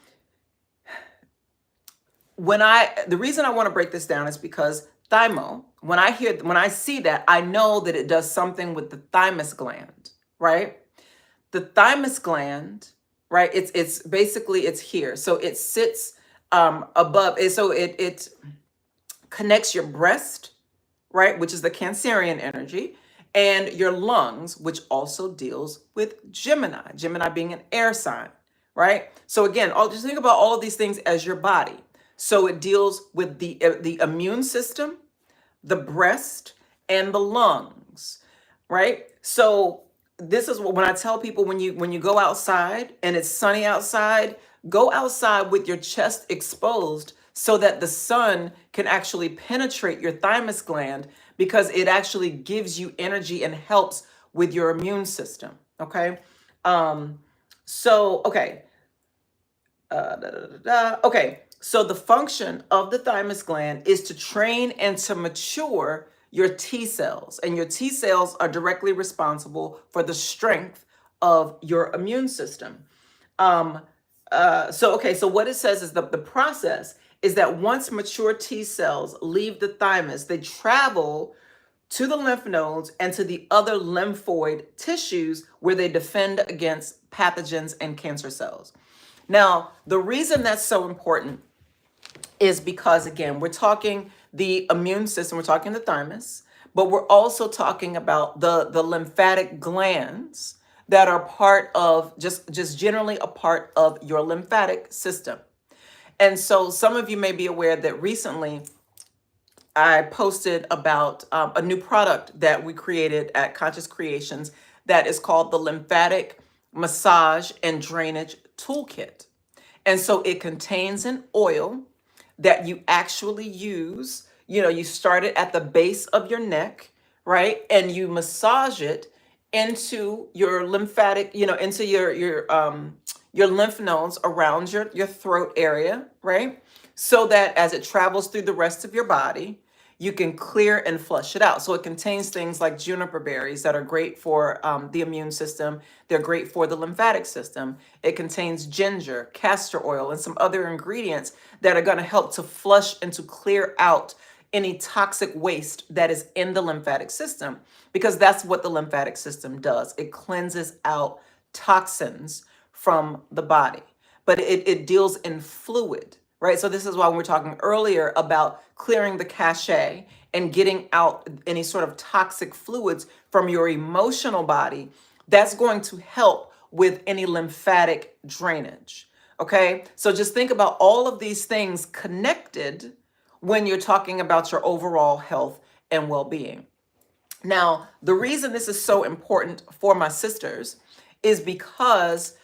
the reason I want to break this down is because thymo, when I see that, I know that it does something with the thymus gland, right? The thymus gland, right? It's basically it's here, so it sits above. So it connects your breast, right, which is the Cancerian energy, and your lungs, which also deals with Gemini. Gemini being an air sign, right? So again, just think about all of these things as your body. So it deals with the immune system, the breast, and the lungs, right? So this is when I tell people when you go outside and it's sunny outside, go outside with your chest exposed so that the sun can actually penetrate your thymus gland, because it actually gives you energy and helps with your immune system. Okay. Okay. Okay. So the function of the thymus gland is to train and to mature your T cells, and your T cells are directly responsible for the strength of your immune system. So what it says is the process is that once mature T cells leave the thymus, they travel to the lymph nodes and to the other lymphoid tissues where they defend against pathogens and cancer cells. Now, the reason that's so important is because, again, we're talking the immune system, we're talking the thymus, but we're also talking about the lymphatic glands that are part of, just generally a part of your lymphatic system. And so some of you may be aware that recently I posted about a new product that we created at Conscious Creations that is called the Lymphatic Massage and Drainage Toolkit. And so it contains an oil that you actually use. You start it at the base of your neck, right? And you massage it into your lymphatic, into your lymph nodes around your throat area, right? So that as it travels through the rest of your body, you can clear and flush it out. So it contains things like juniper berries that are great for the immune system. They're great for the lymphatic system. It contains ginger, castor oil, and some other ingredients that are going to help to flush and to clear out any toxic waste that is in the lymphatic system, because that's what the lymphatic system does. It cleanses out toxins from the body, but it deals in fluid, right? So this is why we were talking earlier about clearing the cache and getting out any sort of toxic fluids from your emotional body. That's going to help with any lymphatic drainage. Okay. So just think about all of these things connected when you're talking about your overall health and well-being. Now, the reason this is so important for my sisters is because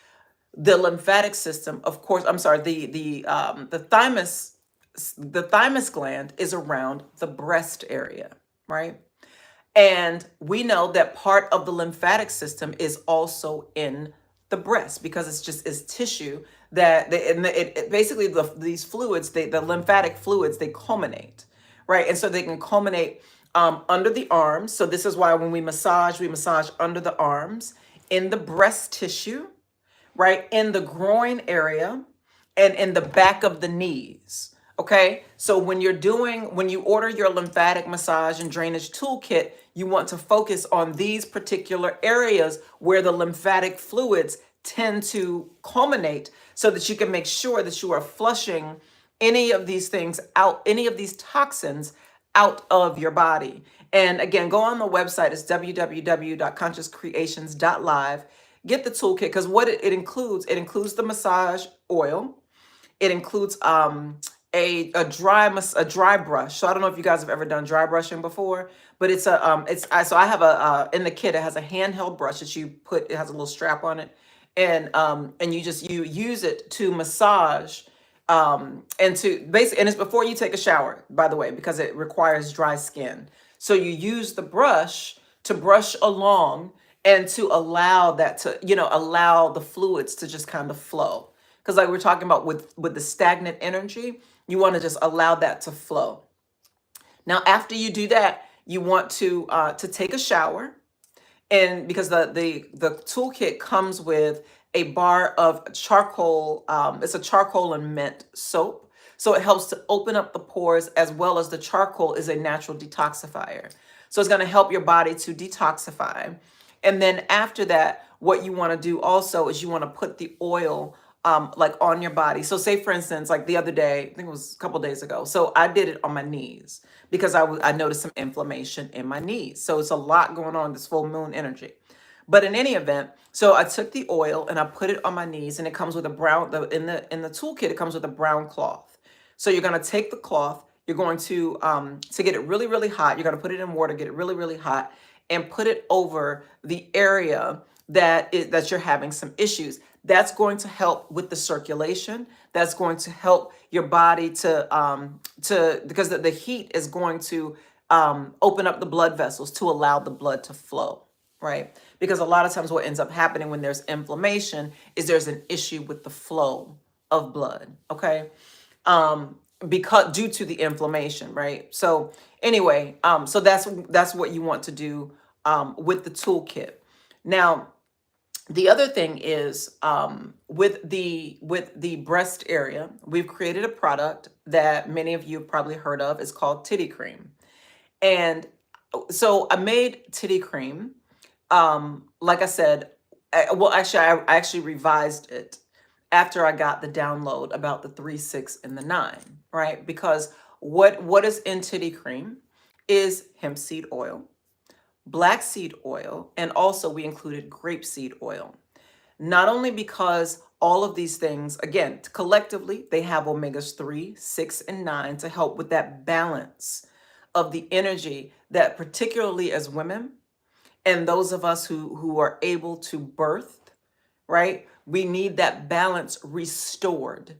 the lymphatic system, of course, the thymus The thymus gland is around the breast area, right? And we know that part of the lymphatic system is also in the breast because it's tissue that basically these fluids, the lymphatic fluids, they culminate, right? And so they can culminate under the arms. So this is why when we massage under the arms, in the breast tissue, right, in the groin area, and in the back of the knees. Okay, so when you order your lymphatic massage and drainage toolkit, you want to focus on these particular areas where the lymphatic fluids tend to culminate so that you can make sure that you are flushing any of these things out, any of these toxins out of your body. And again, go on the website. It's www.consciouscreations.live. Get the toolkit because what it includes the massage oil. It includes a dry brush. So I don't know if you guys have ever done dry brushing before, but so I have in the kit, it has a handheld brush that you put. It has a little strap on it, and you use it to massage, and to basically, and it's before you take a shower, by the way, because it requires dry skin. So you use the brush to brush along and to allow that to, allow the fluids to just kind of flow. Because like we're talking about with the stagnant energy, you want to just allow that to flow. Now, after you do that, you want to take a shower, and because the toolkit comes with a bar of charcoal, it's a charcoal and mint soap. So it helps to open up the pores, as well as the charcoal is a natural detoxifier. So it's going to help your body to detoxify. And then after that, what you want to do also is you want to put the oil like on your body. So say for instance, like the other day, I think it was a couple days ago. So I did it on my knees because I noticed some inflammation in my knees. So it's a lot going on, this full moon energy. But in any event, so I took the oil and I put it on my knees, and it comes with a brown, in the toolkit, it comes with a brown cloth. So you're going to take the cloth, you're going to get it really, really hot. You're going to put it in water, get it really, really hot, and put it over the area that you're having some issues. That's going to help with the circulation. That's going to help your body because the heat is going to open up the blood vessels to allow the blood to flow, right? Because a lot of times what ends up happening when there's inflammation is there's an issue with the flow of blood, okay? Because due to the inflammation, right? So anyway, so that's what you want to do with the toolkit. Now, the other thing is with the breast area, we've created a product that many of you have probably heard of. It's called Titty Cream. And so I made Titty Cream. Like I said, I actually revised it after I got the download about the 3, 6, and the 9, right? Because what is in Titty Cream is hemp seed oil, black seed oil, and also we included grapeseed oil. Not only because all of these things, again, collectively, they have omegas 3, 6, and 9 to help with that balance of the energy that particularly as women and those of us who are able to birth, right? We need that balance restored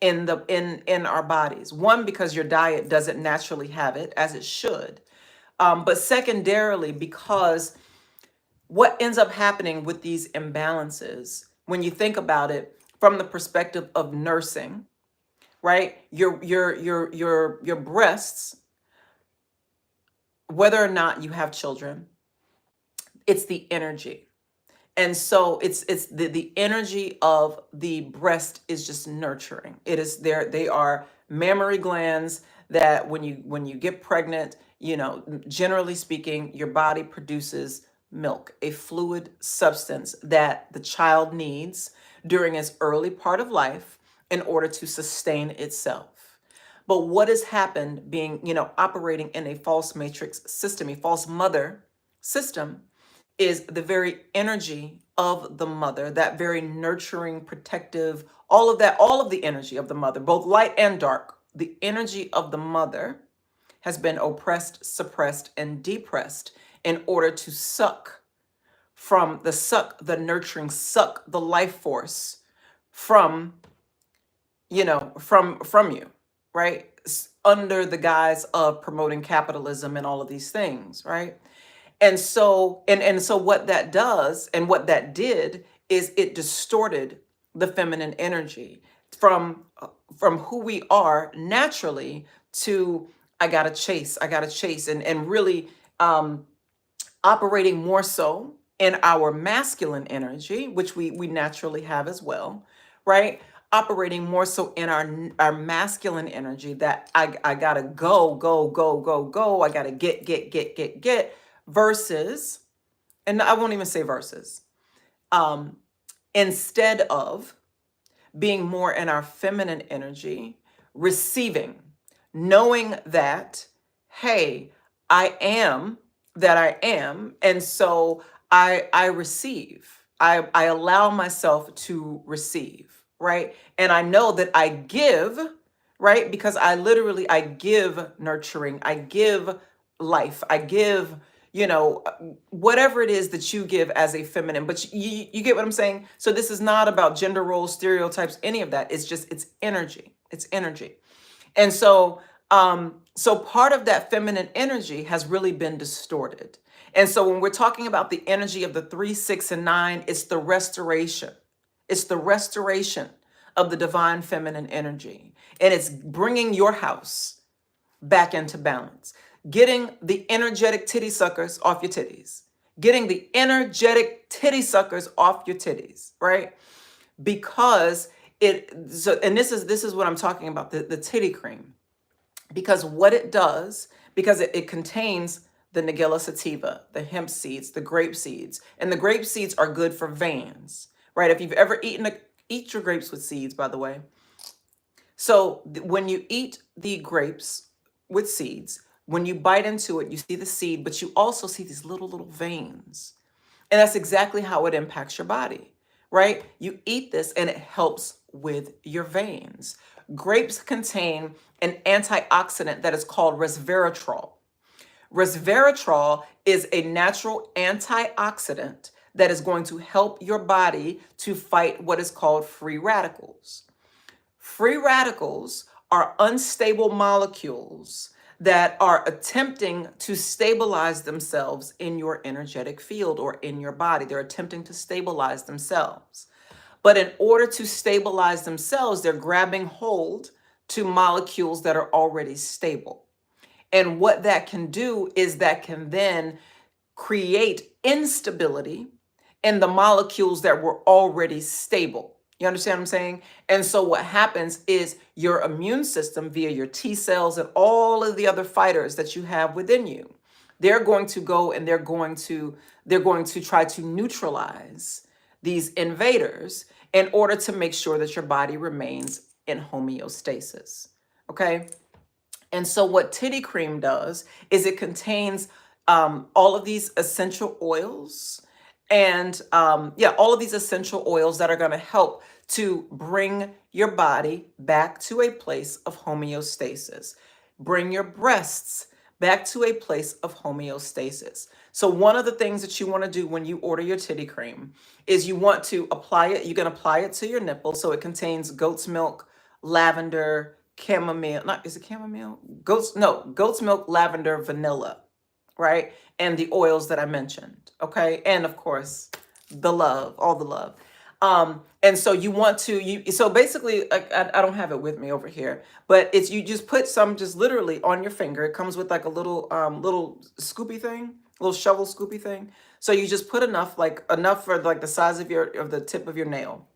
in our bodies. One, because your diet doesn't naturally have it as it should. But secondarily, because what ends up happening with these imbalances, when you think about it from the perspective of nursing, right? Your breasts, whether or not you have children, it's the energy. And so it's the energy of the breast is just nurturing. It is there. They are mammary glands that when you get pregnant, generally speaking, your body produces milk, a fluid substance that the child needs during its early part of life in order to sustain itself. But what has happened being, operating in a false matrix system, a false mother system, is the very energy of the mother, that very nurturing, protective, all of the energy of the mother, both light and dark. The energy of the mother has been oppressed, suppressed, and depressed in order to suck the nurturing, suck the life force from you. right? Under the guise of promoting capitalism and all of these things, right? And so what that does and what that did is it distorted the feminine energy from from who we are naturally to I gotta chase and really operating more so in our masculine energy, which we naturally have as well, right? Operating more so in our masculine energy that I gotta go. I gotta get versus, and I won't even say versus, um, instead of being more in our feminine energy, receiving, knowing that, hey, I am that I am, and so I receive. I allow myself to receive, right? And I know that I give, right? Because I give nurturing, I give life, I give, whatever it is that you give as a feminine. But you get what I'm saying? So this is not about gender roles, stereotypes, any of that. It's energy. It's energy. And so part of that feminine energy has really been distorted. And so when we're talking about the energy of the 3, 6, and 9, it's the restoration. It's the restoration of the divine feminine energy. And it's bringing your house back into balance. Getting the energetic titty suckers off your titties. Getting the energetic titty suckers off your titties, right? Because and this is what I'm talking about, the titty cream. Because what it does, because it contains the Nigella sativa, the hemp seeds, the grape seeds, and the grape seeds are good for veins, right? If you've ever eat your grapes with seeds, by the way. So when you eat the grapes with seeds, when you bite into it, you see the seed, but you also see these little veins. And that's exactly how it impacts your body, right? You eat this and it helps with your veins. Grapes contain an antioxidant that is called resveratrol. Resveratrol is a natural antioxidant that is going to help your body to fight what is called free radicals. Free radicals are unstable molecules that are attempting to stabilize themselves in your energetic field or in your body. They're attempting to stabilize themselves. But in order to stabilize themselves, they're grabbing hold to molecules that are already stable. And what that can do is that can then create instability in the molecules that were already stable. You understand what I'm saying? And so what happens is your immune system via your T cells and all of the other fighters that you have within you, they're going to go and they're going to try to neutralize these invaders in order to make sure that your body remains in homeostasis. Okay? And so what titty cream does is it contains all of these essential oils and all of these essential oils that are going to help to bring your body back to a place of homeostasis. Bring your breasts back to a place of homeostasis. So one of the things that you want to do when you order your titty cream is you want to apply it. You can apply it to your nipple. So it contains goat's milk, lavender, chamomile. Is it chamomile? Goat's milk, lavender, vanilla, right? And the oils that I mentioned. Okay. And of course, the love, all the love. And so you want to, so basically, I don't have it with me over here, but it's, you just put some just literally on your finger. It comes with like a little scoopy thing, little shovel scoopy thing. So you just put enough for like the size of the tip of your nail.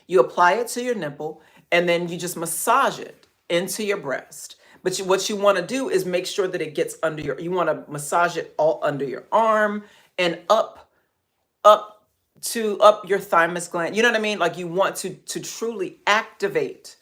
You apply it to your nipple and then you just massage it into your breast. But what you want to do is make sure that it gets under you want to massage it all under your arm and up your thymus gland. You know what I mean? Like you want to truly activate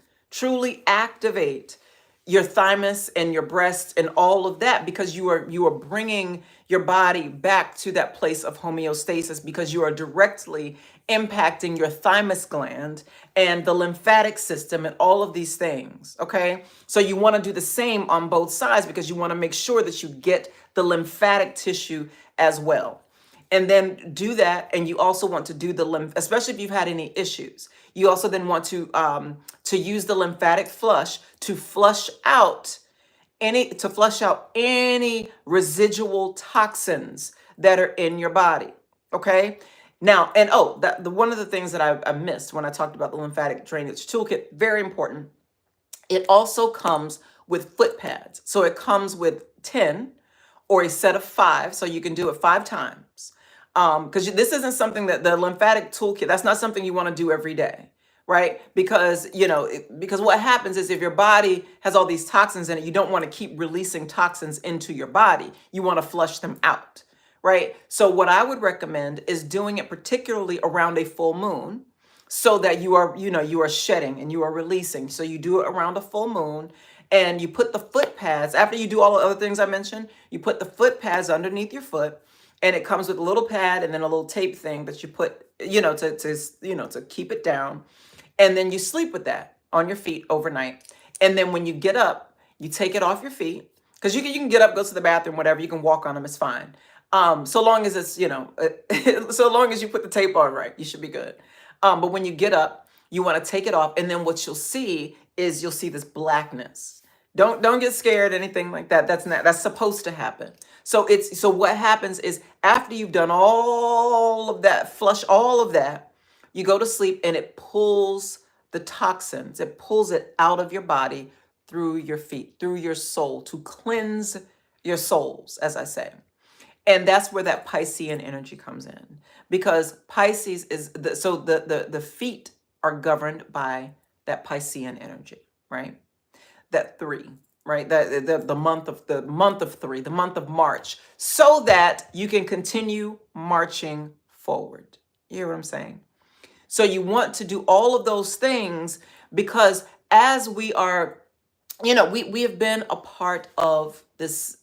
your thymus and your breasts and all of that, because you are bringing your body back to that place of homeostasis, because you are directly impacting your thymus gland and the lymphatic system and all of these things. Okay. So you want to do the same on both sides, because you want to make sure that you get the lymphatic tissue as well. And then do that, and you also want to do the lymph, especially if you've had any issues. You also then want to use the lymphatic flush to flush out any residual toxins that are in your body. Okay. Now, and oh, the one of the things that I missed when I talked about the lymphatic drainage toolkit, very important. It also comes with foot pads. So it comes with 10 or a set of 5. So you can do it 5 times. Because this isn't something that the lymphatic toolkit, that's not something you want to do every day, right? Because, because what happens is if your body has all these toxins in it, you don't want to keep releasing toxins into your body. You want to flush them out, right? So what I would recommend is doing it particularly around a full moon, so that you are shedding and you are releasing. So you do it around a full moon, and you put the foot pads, after you do all the other things I mentioned, you put the foot pads underneath your foot, and it comes with a little pad and then a little tape thing that you put, to keep it down. And then you sleep with that on your feet overnight. And then when you get up, you take it off your feet, because you can get up, go to the bathroom, whatever, you can walk on them, it's fine. So long as it's, so long as you put the tape on right, you should be good. But when you get up, you want to take it off, and then what you'll see is this blackness. Don't get scared, anything like that. That's supposed to happen. So what happens is after you've done all of that, flush all of that, you go to sleep, and it pulls the toxins. It pulls it out of your body through your feet, through your soul, to cleanse your souls, as I say. And that's where that Piscean energy comes in, because Pisces is the feet are governed by that Piscean energy, right? That 3, right? The month of 3, the month of March, so that you can continue marching forward. You hear what I'm saying? So you want to do all of those things, because as we are, we have been a part of this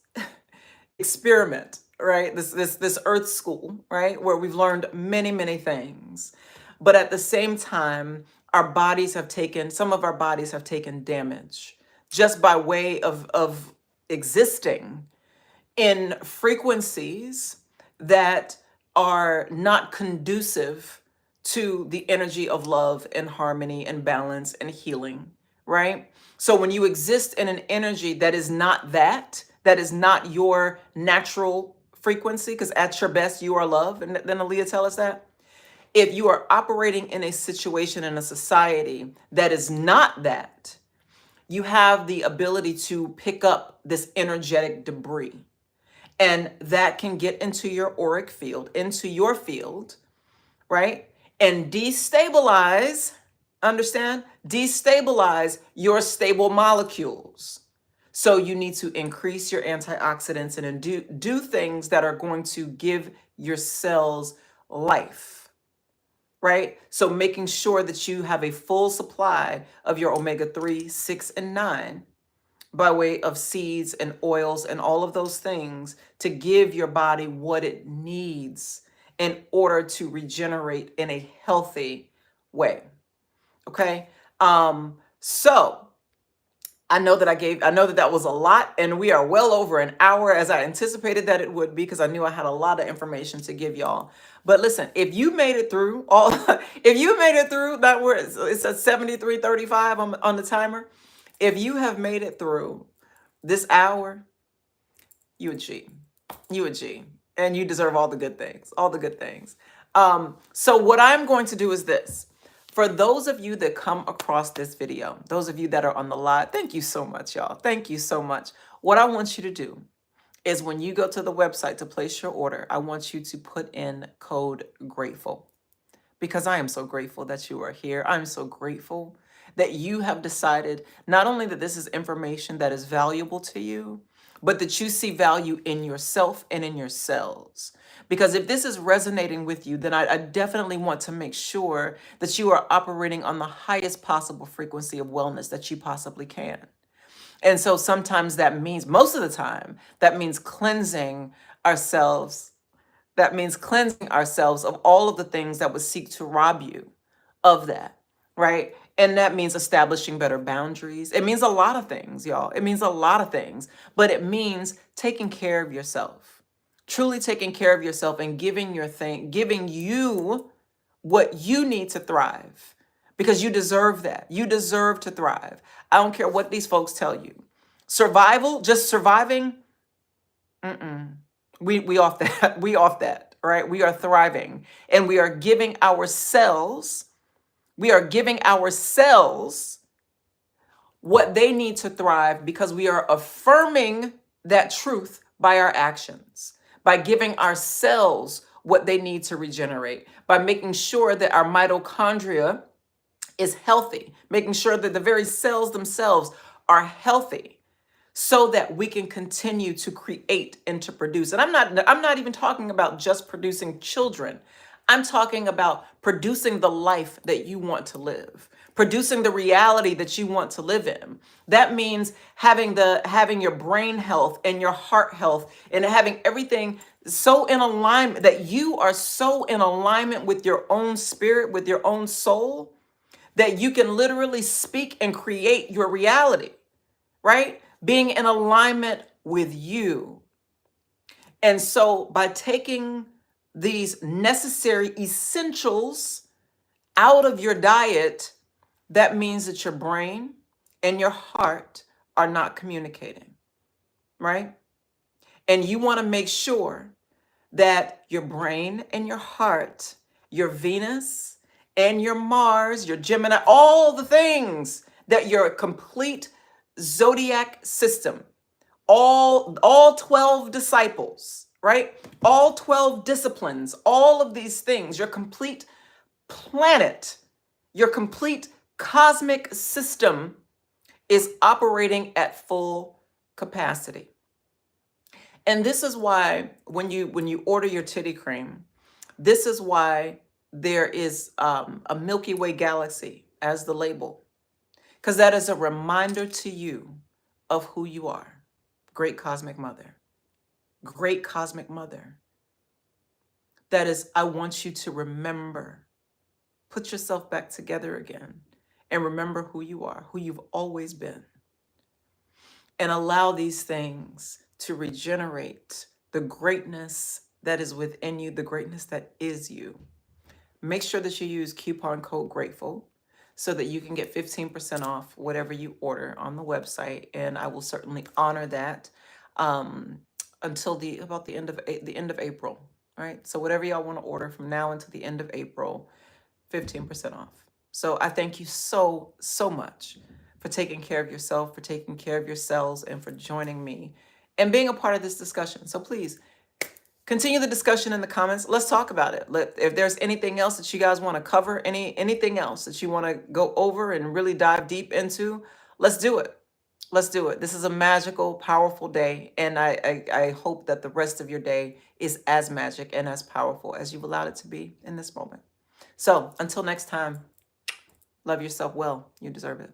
experiment, right? This earth school, right? Where we've learned many, many things. But at the same time, some of our bodies have taken damage just by way of existing in frequencies that are not conducive to the energy of love and harmony and balance and healing, right? So when you exist in an energy that is not your natural frequency, because at your best you are love, and then Aaliyah tell us that. If you are operating in a situation, in a society that is not that, you have the ability to pick up this energetic debris, and that can get into your auric field, into your field, right? And destabilize your stable molecules. So you need to increase your antioxidants and do things that are going to give your cells life, right? So making sure that you have a full supply of your omega-3, 6, and 9 by way of seeds and oils and all of those things to give your body what it needs in order to regenerate in a healthy way. Okay? So I know that was a lot, and we are well over an hour, as I anticipated that it would be, because I knew I had a lot of information to give y'all. But listen, if you made it through that, where it's at 73:35 on the timer, if you have made it through this hour, you a G. And you deserve all the good things. So what I'm going to do is this. For those of you that come across this video, those of you that are on the live, thank you so much, y'all. Thank you so much. What I want you to do is, when you go to the website to place your order, I want you to put in code GRATEFUL, because I am so grateful that you are here. I'm so grateful that you have decided not only that this is information that is valuable to you, but that you see value in yourself and in your cells. Because if this is resonating with you, then I definitely want to make sure that you are operating on the highest possible frequency of wellness that you possibly can. And so sometimes most of the time, that means cleansing ourselves. That means cleansing ourselves of all of the things that would seek to rob you of that, right? And that means establishing better boundaries. It means a lot of things, y'all. It means a lot of things, but it means taking care of yourself. Truly taking care of yourself and giving you what you need to thrive, because you deserve that. You deserve to thrive. I don't care what these folks tell you. Survival, just surviving, mm-mm. We off that. We off that, right? We are thriving, and we are giving ourselves what they need to thrive, because we are affirming that truth by our actions, by giving ourselves what they need to regenerate, by making sure that our mitochondria is healthy, making sure that the very cells themselves are healthy, so that we can continue to create and to produce. And I'm not even talking about just producing children. I'm talking about producing the life that you want to live, producing the reality that you want to live in. That means having your brain health and your heart health, and having everything so in alignment, that you are so in alignment with your own spirit, with your own soul, that you can literally speak and create your reality, right? Being in alignment with you. And so by taking these necessary essentials out of your diet, that means that your brain and your heart are not communicating, right? And you want to make sure that your brain and your heart, your Venus and your Mars, your Gemini, all the things, that your complete zodiac system, all 12 disciples, right? All 12 disciplines, all of these things, your complete planet, your complete cosmic system is operating at full capacity. And this is why when you order your titty cream, this is why there is a Milky Way galaxy as the label, because that is a reminder to you of who you are. Great cosmic mother. Great cosmic mother. That is, I want you to remember. Put yourself back together again and remember who you are, who you've always been. And allow these things to regenerate the greatness that is within you, the greatness that is you. Make sure that you use coupon code GRATEFUL so that you can get 15% off whatever you order on the website, and I will certainly honor that until about the end of April. All right, so whatever y'all want to order from now until the end of April, 15% off. So I thank you so much for taking care of yourself, for taking care of your cells, and for joining me and being a part of this discussion. So please continue the discussion in the comments. Let's talk about it. If there's anything else that you guys want to cover, anything else that you want to go over and really dive deep into, let's do it. Let's do it. This is a magical, powerful day, and I hope that the rest of your day is as magic and as powerful as you've allowed it to be in this moment. So until next time, love yourself well. You deserve it.